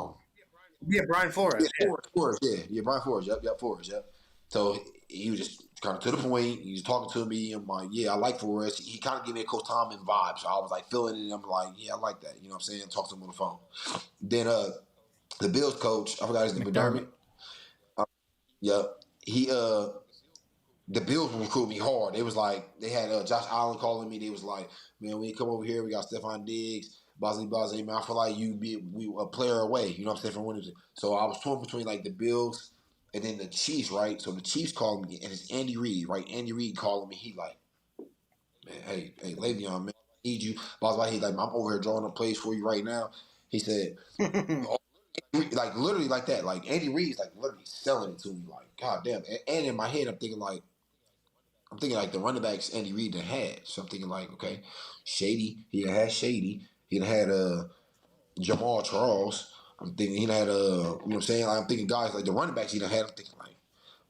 Yeah, Brian Flores. Yeah, Flores. Yeah, Brian Flores. Yep, Flores. Yep. So he was just kind of to the point. He was talking to me. I'm like, yeah, I like Flores. He kind of gave me a Coach Tomlin vibe. So I was like feeling it. And I'm like, yeah, I like that. You know what I'm saying? Talk to him on the phone. Then the Bills coach, I forgot his name, McDermott. Yep. He the Bills would recruit me hard. They was like, they had Josh Allen calling me. They was like, man, when you come over here, we got Stephon Diggs. Man, I feel like we a player away, you know what I'm saying, from winning. So I was torn between like the Bills and then the Chiefs, right? So the Chiefs called me, and it's Andy Reid, right? Andy Reid calling me. He like, man, hey, Le'Veon, man, I need you. He's like, I'm over here drawing up plays for you right now. He said, like literally like that. Like Andy Reid's like literally selling it to me, like, God damn. And in my head, I'm thinking like the running backs Andy Reid done had. So I'm thinking like, okay, Shady, he done had Shady. He had Jamal Charles. I'm thinking he had you know what I'm saying? Like, I'm thinking guys like the running backs he done had. I'm thinking like,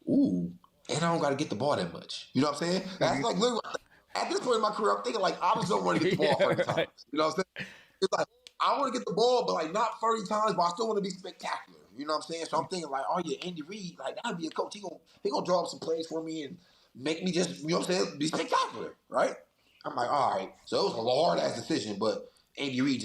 ooh. and I don't got to get the ball that much. You know what I'm saying? That's like literally at this point in my career, I'm thinking like I just don't want to get the ball 30 times. You know what I'm saying? It's like I want to get the ball, but like not 30 times, but I still want to be spectacular. You know what I'm saying? So I'm thinking like, oh yeah, Andy Reid, like that'd be a coach. He gonna draw up some plays for me and make me just, you know what I'm saying, be spectacular, right? I'm like, all right. So it was a hard ass decision, but Andy Reid,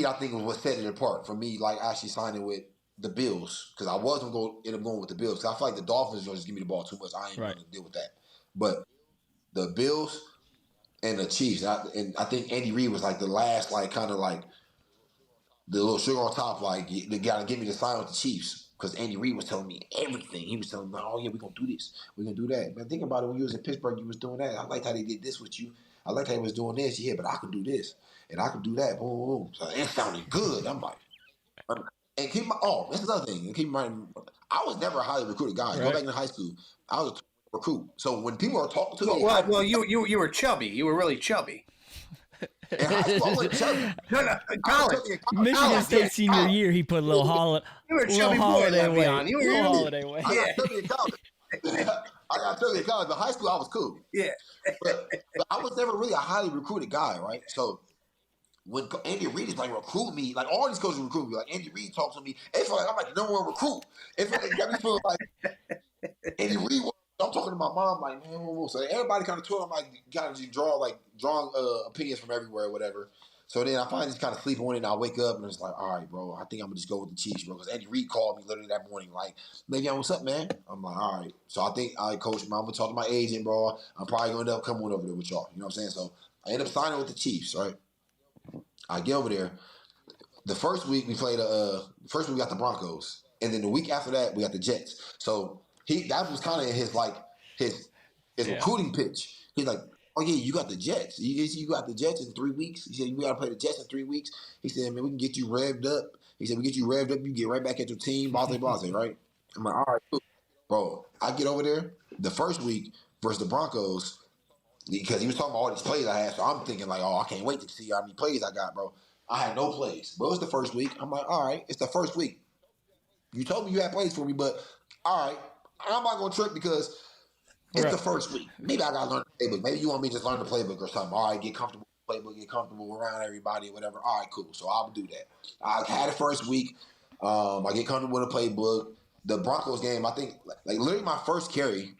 I think, was what set it apart for me. Like actually signing with the Bills because I wasn't going to end up going with the Bills because I feel like the Dolphins just give me the ball too much. I ain't going to deal with that. But the Bills and the Chiefs, and I think Andy Reid was like the last, like kind of like the little sugar on top, like they got to give me the sign with the Chiefs because Andy Reid was telling me everything. He was telling me, oh yeah, we're gonna do this, we're gonna do that. Man, think about it. When you was in Pittsburgh, you was doing that. I liked how they did this with you. I liked how he was doing this. Yeah, but I could do this and I could do that. Boom, boom. So it sounded good. I'm like. And keep my this is another thing. And keep in mind, I was never a highly recruited guy. Right. Go back in high school, I was a recruit. So when people are talking to me, you were chubby. You were really chubby. In high school, I wasn't chubby. No, college. Michigan State senior year, he put a little holiday. You were a chubby boy, Le'Veon. You were a holiday way. I got chubby in college. I got chubby in college, but high school I was cool. Yeah, but I was never really a highly recruited guy, right? So. When Andy Reid is like recruit me, like all these coaches recruit me, like Andy Reid talks to me, it felt like I'm like the number one recruit. It got me feeling like Andy Reid. I'm talking to my mom, like man, so everybody kind of told him like kind of drawing opinions from everywhere or whatever. So then I finally just kind of sleep on it, and I wake up and it's like, all right, bro, I think I'm gonna just go with the Chiefs, bro, because Andy Reid called me literally that morning, like, Le'Veon, what's up, man? I'm like, all right. So I think coach, I'm gonna talk to my agent, bro. I'm probably gonna end up coming over there with y'all. You know what I'm saying? So I end up signing with the Chiefs, right? I get over there. The first week we played. First week we got the Broncos, and then the week after that we got the Jets. So that was kind of his recruiting pitch. He's like, "Oh yeah, you got the Jets. You got the Jets in 3 weeks." He said, "You got to play the Jets in 3 weeks." He said, "Man, we can get you revved up." He said, "We get you revved up. You get right back at your team, blase blase, right?" I'm like, "All right, cool. Bro." I get over there the first week versus the Broncos. Because he was talking about all these plays I had, so I'm thinking like, oh, I can't wait to see how many plays I got, bro. I had no plays. But it was the first week. I'm like, all right, it's the first week. You told me you had plays for me, but all right, I'm not going to trip because it's the first week. Maybe I got to learn the playbook. Maybe you want me to just learn the playbook or something. All right, get comfortable with the playbook, get comfortable around everybody or whatever. All right, cool. So I'll do that. I had the first week. I get comfortable with the playbook. The Broncos game, I think, like literally my first carry,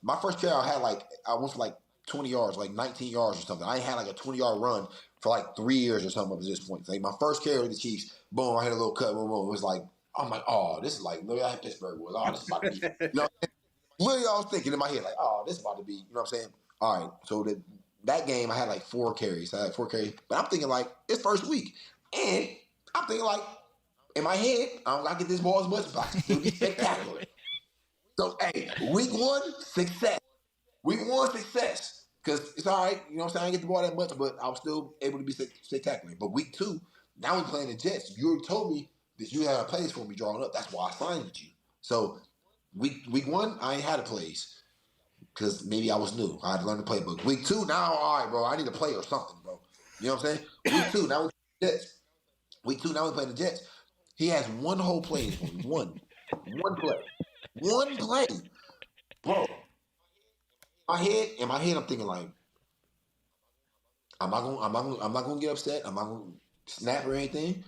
my first carry I went for like 20 yards, like 19 yards or something. I ain't had like a 20-yard run for like 3 years or something up to this point. Like my first carry with the Chiefs, boom, I had a little cut, boom, boom. It was like, I'm like, oh, this is like, look how Pittsburgh was. Oh, this is about to be, you know, literally I was thinking in my head, like, oh, this is about to be, you know what I'm saying? All right, so that game I had like 4 carries. I had 4 carries, but I'm thinking like, it's first week. And I'm thinking like, in my head, I don't got to get this ball as much, but I can still be spectacular. So, hey, week 1, success. Week 1, success. Because it's all right, you know what I'm saying? I didn't get the ball that much, but I was still able to be spectacular. But week 2, now we're playing the Jets. You already told me that you had plays for me drawing up. That's why I signed with you. So week 1, I ain't had a plays because maybe I was new. I had to learn the playbook. Week 2, now, all right, bro, I need to play or something, bro. You know what I'm saying? Week 2, now we're playing the Jets. Week 2, now we're playing the Jets. He has one whole play for me. One play. One play. Bro. In my head, I'm thinking like, I'm not gonna get upset. I'm not gonna snap or anything.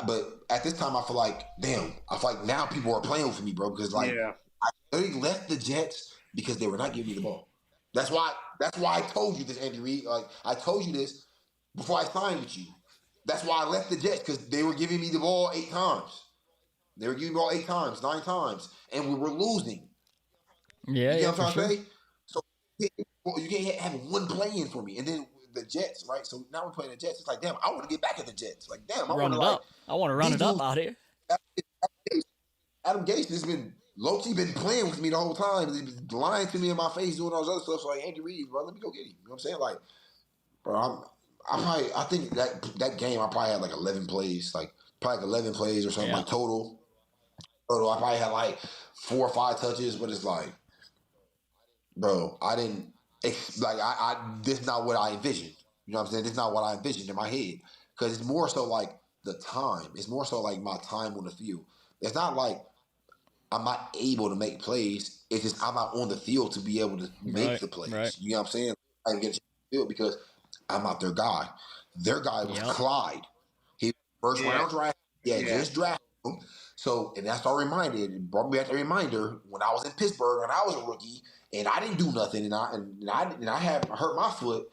But at this time, I feel like, damn. I feel like now people are playing with me, bro. Because I literally left the Jets because they were not giving me the ball. That's why I told you this, Andy Reid. Like I told you this before I signed with you. That's why I left the Jets because they were giving me the ball 8 times. They were giving me the ball 8 times, 9 times, and we were losing. Yeah, you know what I'm trying to say? So you can't have one play in for me, and then the Jets, right? So now we're playing the Jets. It's like, damn, I want to get back at the Jets. Like, damn, I want to run it up out here. Adam Gase has been low-key been playing with me the whole time. He's been lying to me in my face, doing all this other stuff. So like, Andy Reid, bro, let me go get him. You know what I'm saying? Like, bro, I think that game I probably had like 11 plays, like probably like 11 plays or something like total. I probably had like 4 or 5 touches, but it's like, bro, I didn't this is not what I envisioned. You know what I'm saying? This is not what I envisioned in my head. Because it's more so like the time. It's more so like my time on the field. It's not like I'm not able to make plays. It's just I'm not on the field to be able to make the plays. Right. You know what I'm saying? I can get to the field because I'm not their guy. Their guy was Clyde. He first round draft. Just drafted him. So, and that's our reminder. It brought me back a reminder when I was in Pittsburgh and I was a rookie and I didn't do nothing and I had hurt my foot.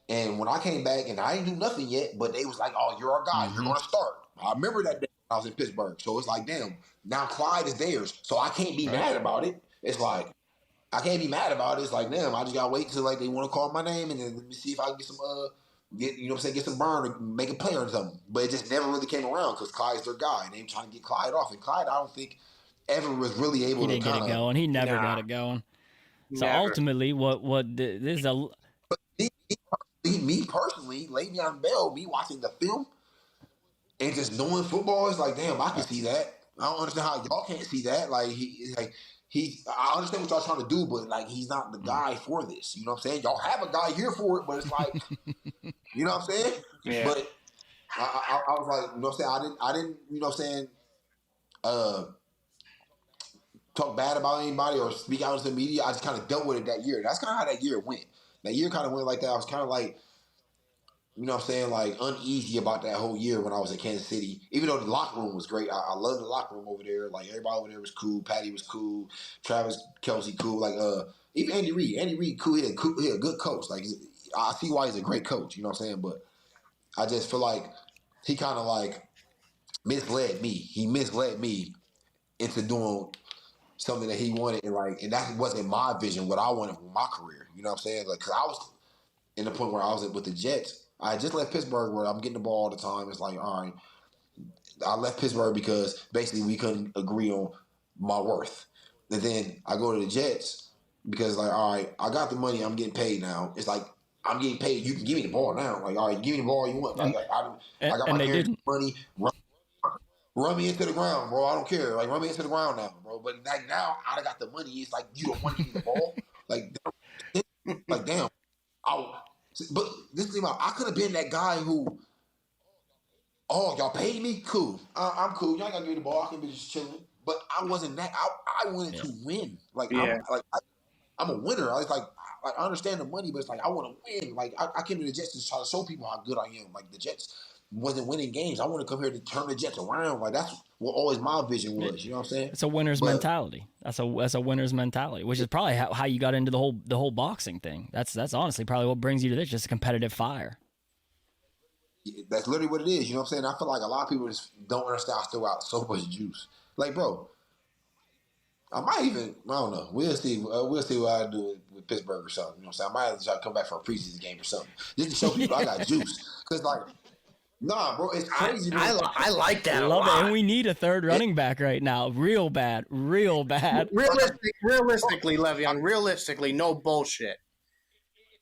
And when I came back and I didn't do nothing yet, but they was like, "Oh, you're our guy. You're going to start." I remember that day when I was in Pittsburgh. So it's like, damn, now Clyde is theirs. So I can't be mad about it. It's like, I can't be mad about it. It's like, damn, I just got to wait till like they want to call my name and then let me see if I can get some, get some burn or make a play or something. But it just never really came around because Clyde's their guy. And they were trying to get Clyde off. And Clyde, I don't think ever was really able to He didn't get it going. He never got it going. So ultimately, this is a... Me personally, Le'Veon Bell, me watching the film and just knowing football is like, damn, I can see that. I don't understand how y'all can't see that. Like I understand what y'all trying to do, but like he's not the guy for this. You know what I'm saying? Y'all have a guy here for it, but it's like, you know what I'm saying? Yeah. But I was like, you know what I'm saying? I didn't, you know what I'm saying? Talk bad about anybody or speak out to the media. I just kind of dealt with it that year. That's kind of how that year went. That year kind of went like that. I was kind of like, you know what I'm saying, like uneasy about that whole year when I was in Kansas City. Even though the locker room was great, I loved the locker room over there. Like everybody over there was cool. Patty was cool. Travis Kelce cool. Like even Andy Reid. Andy Reid cool. He a good coach. Like I see why he's a great coach. You know what I'm saying? But I just feel like he kind of like misled me. He misled me into doing something that he wanted, and that wasn't my vision, what I wanted for my career. You know what I'm saying? Like, cause I was in the point where I was with the Jets. I just left Pittsburgh where I'm getting the ball all the time. It's like, all right, I left Pittsburgh because basically we couldn't agree on my worth. And then I go to the Jets because like, all right, I got the money. I'm getting paid now. It's like, I'm getting paid. You can give me the ball now. Like, all right, give me the ball you want. Like, I got my guaranteed money. Run me into the ground, bro. I don't care. Like, run me into the ground now, bro. But like now, I got the money. It's like you don't want to give me the ball. Like damn. But this thing about I could have been that guy who, y'all paid me, cool. I'm cool. Y'all gotta give me the ball. I can be just chilling. But I wasn't that. I wanted to win. Like I'm a winner. I was like I understand the money, but it's like I want to win. Like I came to the Jets to try to show people how good I am. Like the Jets wasn't winning games. I want to come here to turn the Jets around. Like that's what always my vision was. You know what I'm saying? It's a winner's mentality. That's a winner's mentality, which is probably how you got into the whole boxing thing. That's honestly probably what brings you to this, just a competitive fire. That's literally what it is. You know what I'm saying? I feel like a lot of people just don't understand I still got so much juice. Like, bro, I don't know. We'll see what I do with Pittsburgh or something. You know what I'm saying? I might have to try to come back for a preseason game or something. Just to show people I got juice. Because, like, nah, bro, it's crazy. I like that a lot. And we need a third running back right now. Real bad. Realistically, Le'Veon, realistically, no bullshit.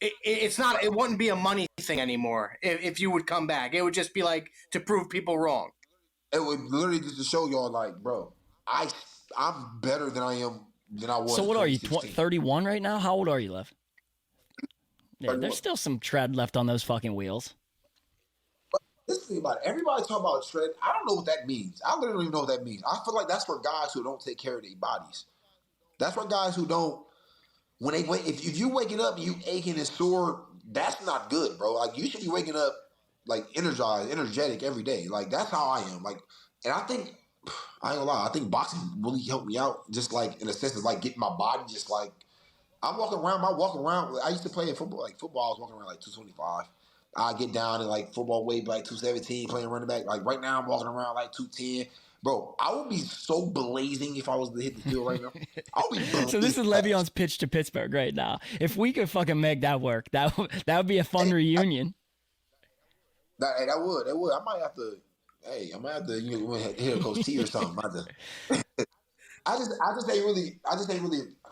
It's not. It wouldn't be a money thing anymore if you would come back. It would just be like to prove people wrong. It would literally just to show y'all, like, bro, I'm better than I was. So what are you, 31 right now? How old are you, Lev? Yeah, there's still some tread left on those fucking wheels. But this is the thing about it. Everybody talk about tread. I don't know what that means. I literally don't even know what that means. I feel like that's for guys who don't take care of their bodies. That's for guys who don't. When they wake, if you waking up and you aching and sore, that's not good, bro. Like you should be waking up like energized, energetic every day. Like that's how I am. Like, and I think I ain't gonna lie, I think boxing really helped me out, just like in a sense of like getting my body just like I'm walking around. I used to play in football. Like football, I was walking around like 225. I get down in like football weight like 217, playing running back. Like right now, I'm walking around like 210. Bro, I would be so blazing if I was to hit the field right now. I would be so this is Le'Veon's pitch to Pittsburgh right now. If we could fucking make that work, that would be a fun reunion. That would. I might have to. I might have to hit a Coach T or something. I just ain't really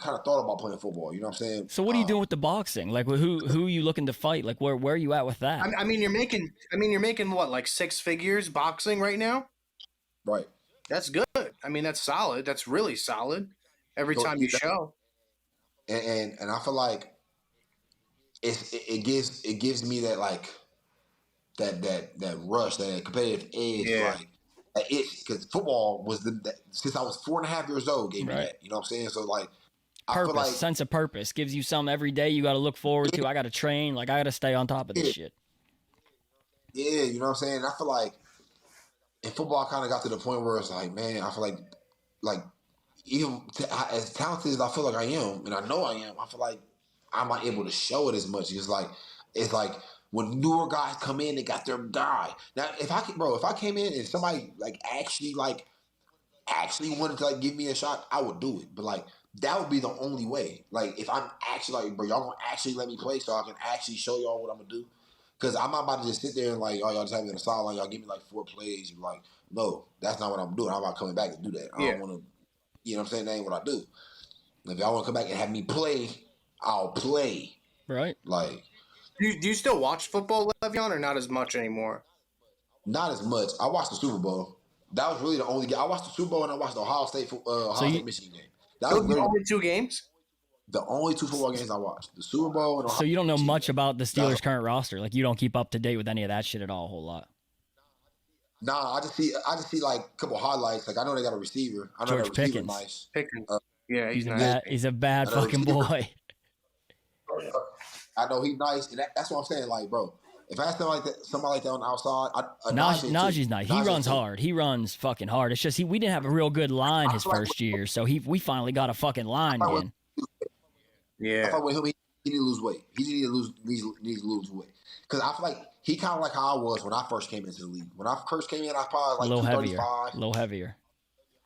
kind of thought about playing football. You know what I'm saying? So what are you doing with the boxing? Like, who are you looking to fight? Like, where are you at with that? I mean, you're making what, like 6 figures boxing right now? Right. That's good. I mean, that's solid. That's really solid. Every time you show. And I feel like it gives me that like that rush, that competitive edge. Yeah. Like that itch, because football was since I was 4.5 years old gave me that. You know what I'm saying? So like, I feel like sense of purpose gives you something every day you got to look forward to. I got to train, like I got to stay on top of this shit. Yeah, you know what I'm saying? I feel like in football, I kind of got to the point where it's like, man, I feel like even as talented as I feel like I am, and I know I am, I feel like I'm not able to show it as much. It's like when newer guys come in, they got their guy. Now, if I came in and somebody like actually wanted to like give me a shot, I would do it. But like that would be the only way. Like if I'm actually like, bro, y'all gonna actually let me play so I can actually show y'all what I'm gonna do. Because I'm not about to just sit there and like, oh, y'all just have me in the sideline, y'all give me like 4 plays. You're like, no, that's not what I'm doing. I'm not coming back to do that. I don't want to, you know what I'm saying? That ain't what I do. If y'all want to come back and have me play, I'll play. Right. Like, do you still watch football, Le'Veon, or not as much anymore? Not as much. I watched the Super Bowl. That was really the only game. I watched the Super Bowl and I watched the Ohio State Michigan game. That was the only 2 games? The only 2 football games I watched. The Super Bowl and Ohio So you don't know Michigan much game. about the Steelers' current roster? Like you don't keep up to date with any of that shit at all a whole lot? Nah, I just see like a couple highlights. Like I know they got a receiver. I know George that receiver Pickens. nice. Pickens. Yeah, he's nice. He's a bad fucking boy. I know he's nice, and that's what I'm saying. Like, bro, if I had somebody like that on the outside, Najee's nice. He runs hard. He runs fucking hard. It's just we didn't have a real good line his first year, so we finally got a fucking line again. I thought with him, he need to lose weight. He needs to lose weight because I feel like he kind of like how I was when I first came into the league. When I first came in, I was probably like 235. A little heavier.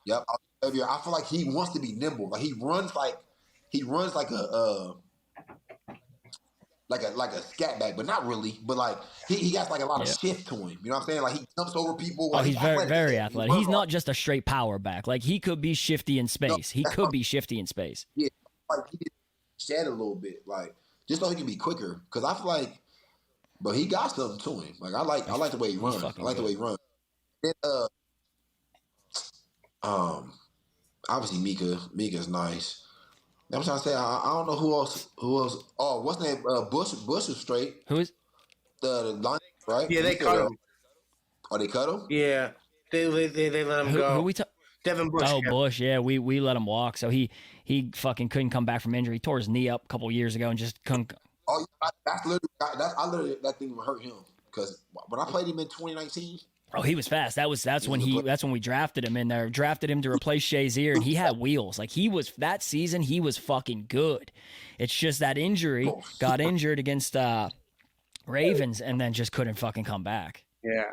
Yep, heavier. I feel like he wants to be nimble. Like he runs like a scat back, but not really. But like he got like a lot of shift to him. You know what I'm saying? Like he jumps over people. Like, he's very, very athletic. athletic. He's not just a straight power back. Like he could be shifty in space. No, he could be shifty in space. Yeah, like he can shed a little bit, like just so he can be quicker. Because I feel like, but he got something to him. Like I like the way he runs. I like the way he runs. Then, obviously Mika's nice. I'm trying to say I don't know who else. Oh, what's the name? Bush is straight. Who is the line? Right? Yeah, they cut him. Oh, they cut him? Yeah, they let him go. Who we Devin Bush. Oh, Bush. Yeah, we let him walk. So he fucking couldn't come back from injury. He tore his knee up a couple years ago and just couldn't. Oh, that's literally that thing hurt him because when I played him in 2019. Oh, he was fast. That's when we drafted him in there. Drafted him to replace Shazier, and he had wheels. Like that season, he was fucking good. It's just that injury, got injured against Ravens, and then just couldn't fucking come back. Yeah.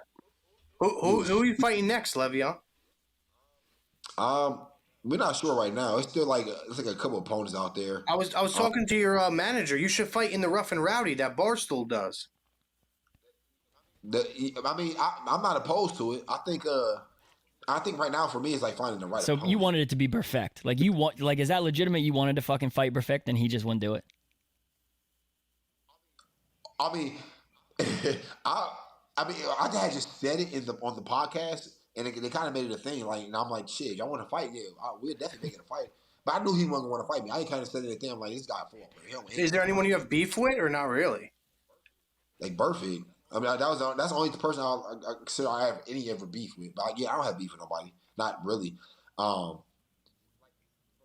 Who are you fighting next, Le'Veon? We're not sure right now. It's still like a couple opponents out there. I was talking to your manager. You should fight in the Rough and Rowdy that Barstool does. I'm not opposed to it. I think right now for me it's like finding the right. So opponent. you wanted it to be Perfect. Like is that legitimate? You wanted to fucking fight Perfect and he just wouldn't do it? I mean, I had just said it on the podcast, and they kind of made it a thing. Like, and I'm like, shit, y'all want to fight? Yeah, we're definitely making a fight. But I knew he wasn't going to fight me. I kind of said it at them like, this guy for. Is there anyone you have beef with, or not really? Like Burfict. I mean, that's the only person I consider I have any ever beef with. But yeah, I don't have beef with nobody. Not really.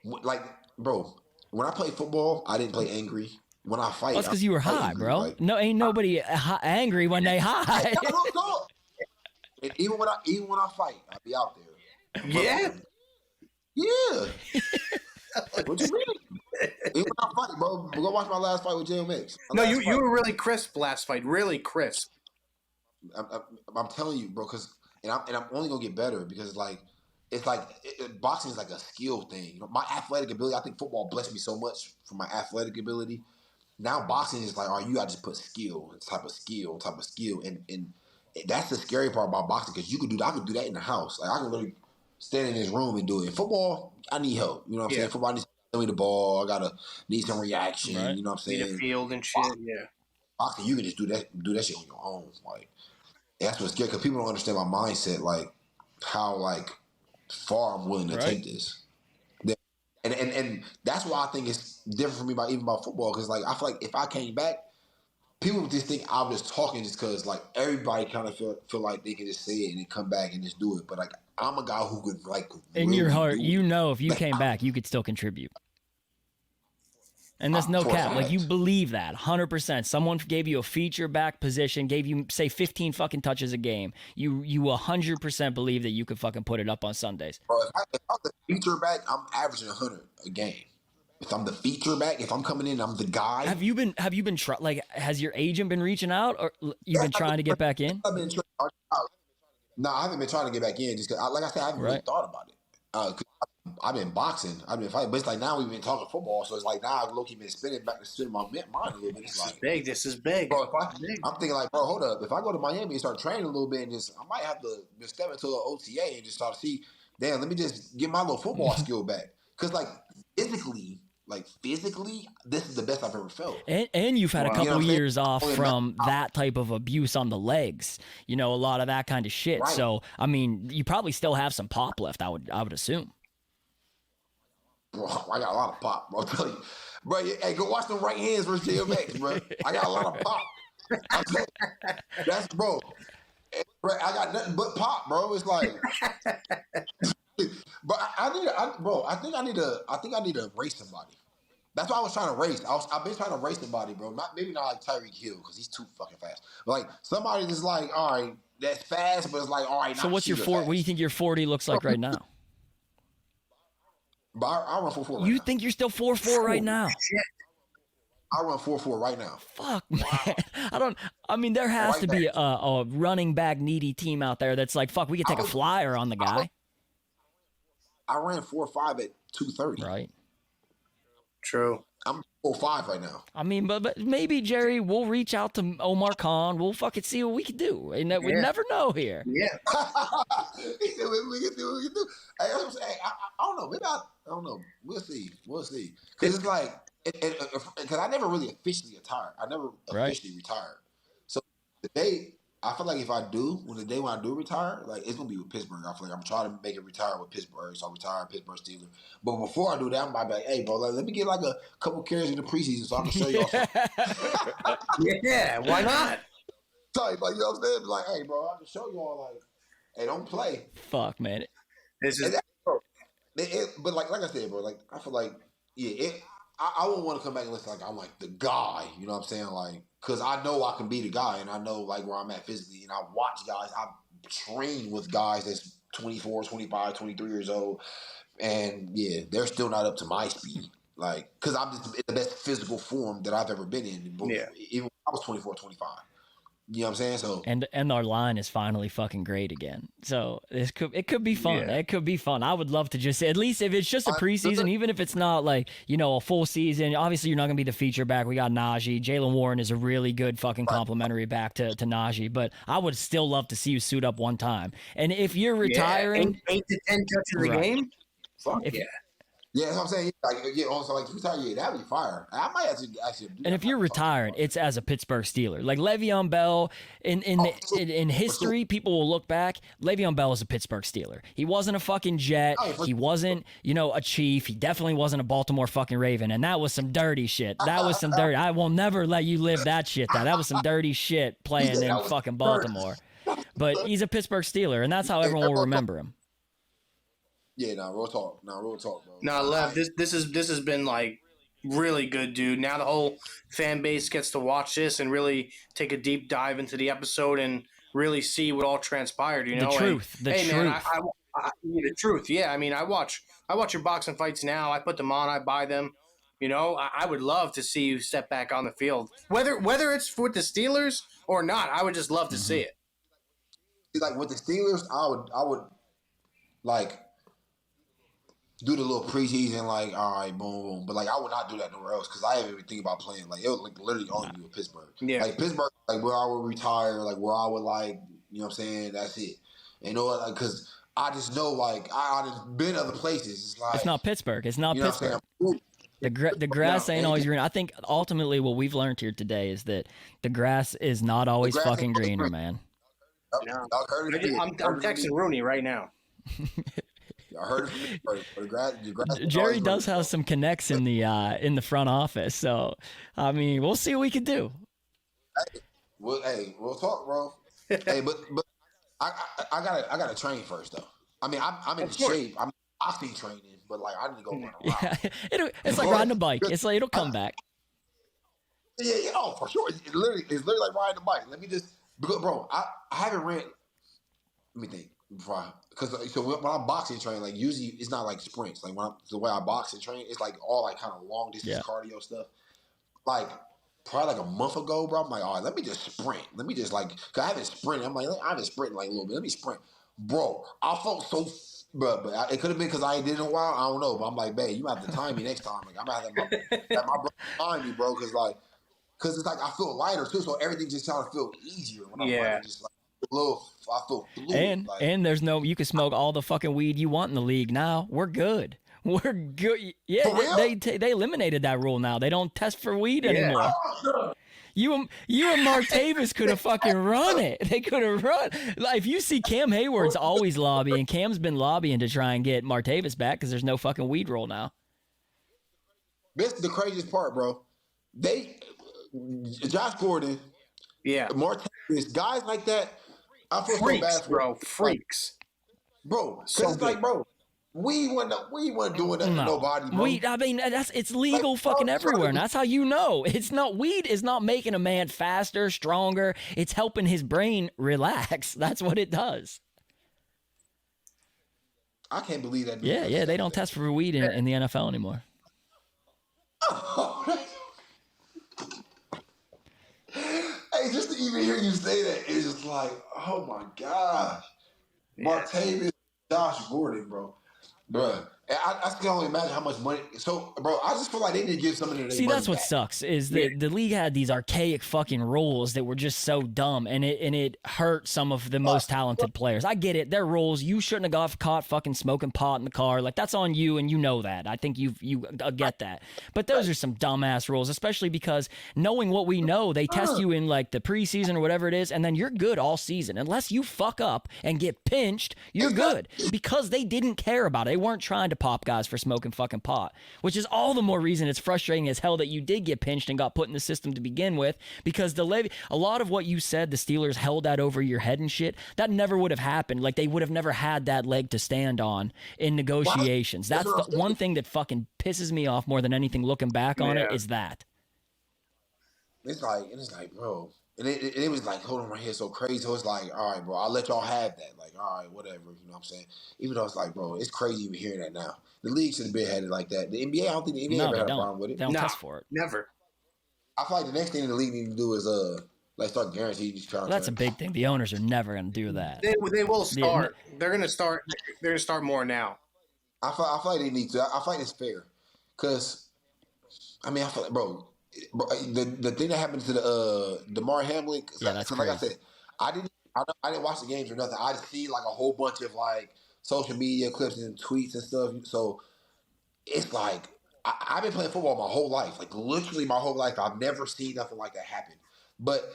Like, bro, when I play football, I didn't play angry. When I fight, that's because you were high, angry, bro. like, No, ain't nobody angry when they high. No. And even when I fight, I be out there. Yeah. Yeah. What you mean? Even when I fight, bro, go watch my last fight with JMX. No, you were really crisp last fight. Really crisp. I'm telling you, bro, because I'm only gonna get better because boxing is like a skill thing. You know, my athletic ability. I think football blessed me so much for my athletic ability. Now boxing is like, you got to just put skill, type of skill, and that's the scary part about boxing because I could do that in the house. Like I can literally stand in this room and do it. In football, I need help. You know what I'm saying? Football needs to tell me the ball. I need some reaction. Right. You know what I'm saying? Need a field and shit. Yeah. Boxing, you can just do that shit on your own. Like that's what's scary because people don't understand my mindset. Like how far I'm willing to take this. And that's why I think it's different for me even about football because I feel like if I came back, people just think I'm just talking just because like everybody kind of feel like they can just say it and then come back and just do it. But like I'm a guy who could like in really your heart, do you it. know, if you came back, you could still contribute. And that's no For a cap. Like, you fact. believe that 100%. Someone gave you a feature back position, gave you, say, 15 fucking touches a game. You 100% believe that you could fucking put it up on Sundays. Bro, if I'm the feature back, I'm averaging 100 a game. If I'm the feature back, if I'm coming in, I'm the guy. Have you been like, has your agent been reaching out, or you've been trying to get back in? No, I haven't been trying to get back in just because, like I said, I haven't really thought about it. 'Cause I've been boxing, I've been fighting, but it's like now we've been talking football, so it's like now I've low-key been spinning my mind a little bit. It's like, This is big. bro, I'm thinking like, bro, hold up. If I go to Miami and start training a little bit and I might have to just step into an OTA and just start to see, damn, let me just get my little football skill back. Because physically, this is the best I've ever felt. And you've had a couple years off Only from that type of abuse on the legs, a lot of that kind of shit. Right. So, I mean, you probably still have some pop left, I would assume. Bro, I got a lot of pop, bro. I'll tell you. Bro, hey, go watch them right hands versus JMX, bro. I got a lot of pop. I'm telling you. That's, bro. I got nothing but pop, bro. It's like, but I think I need to race somebody. That's why I was trying to race. I've been trying to race somebody, bro. Maybe not like Tyreek Hill because he's too fucking fast. But like somebody that's like, all right, that's fast, but it's like, all right. So what's your 40? What do you think your 40 looks like right now? But I run 4.4 right You now. think you're still 4.4 right now? I run 4.4 right now. Fuck, man. I mean, there has to be a running back needy team out there that's like, fuck, we could take a flyer on the guy. I ran 4.5 at 230. Right. True. I'm 4.5 right now. I mean, but maybe, Jerry, we'll reach out to Omar Khan. We'll fucking see what we can do. And we never know here. Yeah. He said we can do what we can do. Hey, I don't know. Maybe I don't know. We'll see. Because it's like, because I never really officially retired. I never officially retired. So the day, I feel like if I do, when I do retire, like it's gonna be with Pittsburgh. I feel like I'm trying to make it retire with Pittsburgh, so I retire Pittsburgh Steelers. But before I do that, I might be like, hey, bro, let me get like a couple carries in the preseason so I can show y'all something. Yeah, why not? Like, you know what I'm saying? Like, hey, bro, I can show y'all, like, hey, don't play. Fuck, man. This is But like I said, bro, like I feel like, I wouldn't want to come back and listen like I'm like the guy, you know what I'm saying? Like, because I know I can be the guy and I know like where I'm at physically and I watch guys, I train with guys that's 24, 25, 23 years old and they're still not up to my speed. Like, because I'm just in the best physical form that I've ever been in. Even when I was 24, 25. You know what I'm saying? So and our line is finally fucking great again. So it could be fun. Yeah. It could be fun. I would love to just, at least if it's just a preseason, even if it's not like, a full season. Obviously, you're not gonna be the feature back. We got Najee. Jalen Warren is a really good fucking complimentary back to Najee. But I would still love to see you suit up one time. And if you're retiring, 8 to 10 touches a game. Fuck If- yeah. yeah, that's what I'm saying. Like, also like retire, that'd be fire. I might have to actually do and that. if you're retiring, it's as a Pittsburgh Steeler. Like Le'Veon Bell, in history, people will look back. Le'Veon Bell is a Pittsburgh Steeler. He wasn't a fucking Jet. He wasn't, a Chief. He definitely wasn't a Baltimore fucking Raven. And that was some dirty shit. That was some dirty. I will never let you live that shit down. That was some dirty shit playing in fucking Baltimore. But he's a Pittsburgh Steeler, and that's how everyone will remember him. Yeah, real talk, bro. No, Lev, this has been like really good, dude. Now the whole fan base gets to watch this and really take a deep dive into the episode and really see what all transpired. The truth. Man, the truth. Yeah, I mean, I watch your boxing fights now. I put them on. I buy them. I would love to see you step back on the field, whether it's with the Steelers or not. I would just love to see it. See, like with the Steelers, I would like do the little preseason, like, all right, boom, boom. But, like, I would not do that nowhere else because I haven't even think about playing. Like, it would, like, literally only be with Pittsburgh. Yeah. Like, Pittsburgh, like, where I would retire, like, where I would, like, you know what I'm saying? That's it. You know what? Because I just know, like, I've been other places. It's like. It's not Pittsburgh. It's not Pittsburgh. The The grass ain't always green. I think ultimately what we've learned here today is that the grass is not always fucking greener, man. I'm texting Rooney right now. I heard it from the grass. Jerry does have some connects in the front office, so I mean, we'll see what we can do. We'll talk, bro. Hey, but I gotta train first though. I mean, I'm in shape. I'm boxing training, but like I need to go run around. Yeah, it's like riding a bike. It's like it'll come back. Yeah, oh, for sure. It's literally like riding a bike. Let me just, bro. I haven't ran. Let me think. Because so when I'm boxing training, like usually it's not like sprints. Like the way I box and train, it's like all like kind of long distance cardio stuff. Like probably like a month ago, bro. I'm like, all right, let me just sprint. Let me just like, cause I haven't sprinted. I'm like, I haven't sprinted like a little bit. Let me sprint, bro. I felt so, bro. But it could have been because I ain't did it in a while. I don't know. But I'm like, babe, you have to time me next time. Like I'm gonna have my brother time me, bro. Cause it's like I feel lighter too, so everything just trying to feel easier when I'm running. Just like a little, I feel fluid. And there's no, you can smoke all the fucking weed you want in the league now. We're good. We're good. Yeah, they eliminated that rule now. They don't test for weed anymore. You and Martavis could have fucking run it. They could have run. Like, if you see Cam Hayward's always lobbying. Cam's been lobbying to try and get Martavis back because there's no fucking weed rule now. This is the craziest part, bro. Josh Gordon, Martavis, guys like that. I feel so bad for bro. Freaks, bro. So it's like, bro. We weren't doing that to nobody, bro. Weed, I mean, it's legal fucking everywhere. And that's how you know. It's not, weed is not making a man faster, stronger. It's helping his brain relax. That's what it does. I can't believe that. Yeah, they don't test for weed in the NFL anymore. Hey, just to even hear you say that, it's just like, oh my gosh. Martavis, Josh Gordon, bro. Bruh, I can only imagine how much money. So, bro, I just feel like they need to give some of their See, money that's what back. sucks is that the league had these archaic fucking rules that were just so dumb, and it hurt some of the most talented players. I get it, they're rules. You shouldn't have got caught fucking smoking pot in the car. Like, that's on you, and you know that. I think you get that. But those are some dumbass rules, especially because knowing what we know, they test you in like the preseason or whatever it is, and then you're good all season. Unless you fuck up and get pinched, you're good because they didn't care about it. They weren't trying to pop guys for smoking fucking pot, which is all the more reason it's frustrating as hell that you did get pinched and got put in the system to begin with, because a lot of what you said, the Steelers held that over your head and shit, that never would have happened. Like, they would have never had that leg to stand on in negotiations. That's the one thing that fucking pisses me off more than anything looking back on it is that. It's like, bro. And it was like, hold on, right here, so crazy. So it's like, all right, bro, I'll let y'all have that. Like, all right, whatever, you know what I'm saying? Even though it's like, bro, it's crazy even hearing that now. The league should have been headed like that. The NBA, I don't think the NBA ever had a problem with it. They don't test for it. Never. I feel like the next thing the league needs to do is like start guaranteeing these contracts. That's a big thing. The owners are never going to do that. They will start. They're going to start. They're going to start more now. I feel like they need to. I feel like it's fair, because I mean, I feel like, bro, the thing that happened to the DeMar Hamlin. That's like crazy. I said, I didn't watch the games or nothing. I just see like a whole bunch of like social media clips and tweets and stuff. So it's like I've been playing football my whole life, like literally my whole life. I've never seen nothing like that happen. But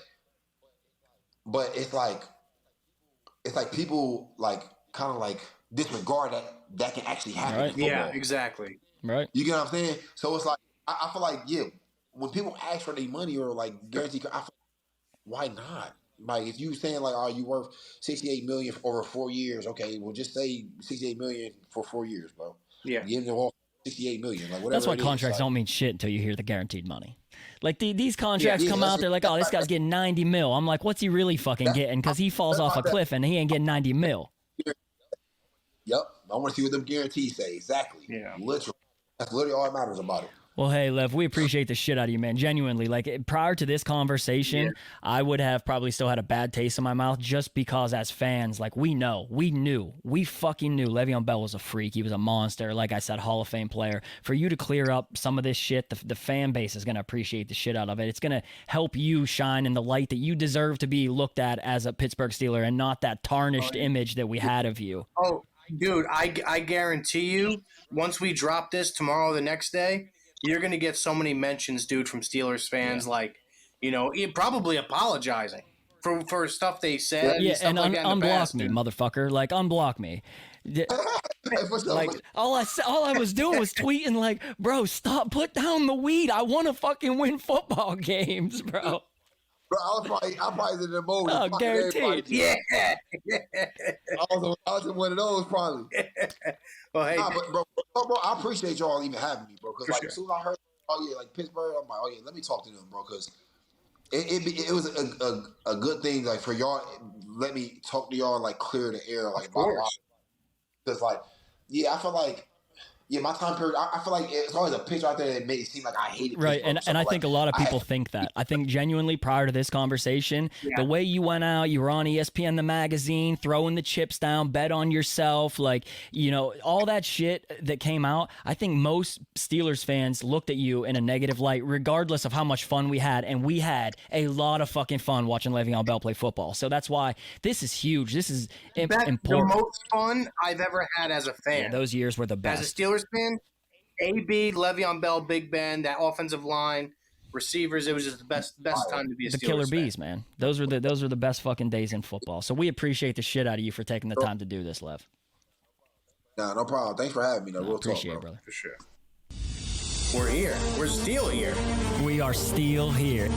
it's like people like kind of like disregard that can actually happen. Right. In football. Yeah, exactly. Right. You get what I'm saying? So it's like I feel like when people ask for their money or like guarantee, why not? Like, if you saying like, you worth $68 million over 4 years? Okay, well, just say $68 million for 4 years, bro. Yeah, give them all $68 million. Like, whatever. That's why contracts don't mean shit until you hear the guaranteed money. Like these contracts come out, they're like, oh, this guy's getting 90 mil. I'm like, what's he really fucking getting? Because he falls off a cliff and he ain't getting 90 mil. Yep, I want to see what them guarantees say exactly. Yeah, literally. That's literally all that matters about it. Well, hey, Lev, we appreciate the shit out of you, man. Genuinely, like, prior to this conversation, I would have probably still had a bad taste in my mouth just because as fans, like, we fucking knew Le'Veon Bell was a freak. He was a monster. Like I said, Hall of Fame player. For you to clear up some of this shit, the fan base is going to appreciate the shit out of it. It's going to help you shine in the light that you deserve to be looked at as a Pittsburgh Steeler and not that tarnished image that we had of you. Oh, dude, I guarantee you, once we drop this tomorrow or the next day, you're going to get so many mentions, dude, from Steelers fans, like, probably apologizing for stuff they said. Yeah, and like unblock me, motherfucker. Like, unblock me. Like, all I was doing was tweeting, like, bro, put down the weed. I want to fucking win football games, bro. Bro, I probably did the mode. Oh, guaranteed. Yeah. I was in one of those probably. Well, hey, Nah, but bro, I appreciate y'all even having me, bro. Because like sure. as soon as I heard, oh yeah, like Pittsburgh, I'm like, oh yeah, let me talk to them, bro. Because it was a good thing, like for y'all. Let me talk to y'all and like clear the air, like about a lot. Because like, yeah, I feel like. Yeah, my time period, I feel like it's always a picture out there that made it seem like I hated Right, Pittsburgh. and I like, think a lot of people think that. I think genuinely prior to this conversation, the way you went out, you were on ESPN, the magazine, throwing the chips down, bet on yourself, like, you know, all that shit that came out, I think most Steelers fans looked at you in a negative light, regardless of how much fun we had, and we had a lot of fucking fun watching Le'Veon Bell play football. So that's why this is huge. This is important. The most fun I've ever had as a fan. Yeah, those years were the best. As a Steelers fan, AB, Le'Veon Bell, Big Ben, that offensive line, receivers, it was just the best time to be a Steelers fan. The killer bees, man. Those were the best fucking days in football. So we appreciate the shit out of you for taking the time to do this, Lev. Nah, no problem. Thanks for having me. We'll appreciate talk, it, brother. For sure. We're here. We're still here. We are still here.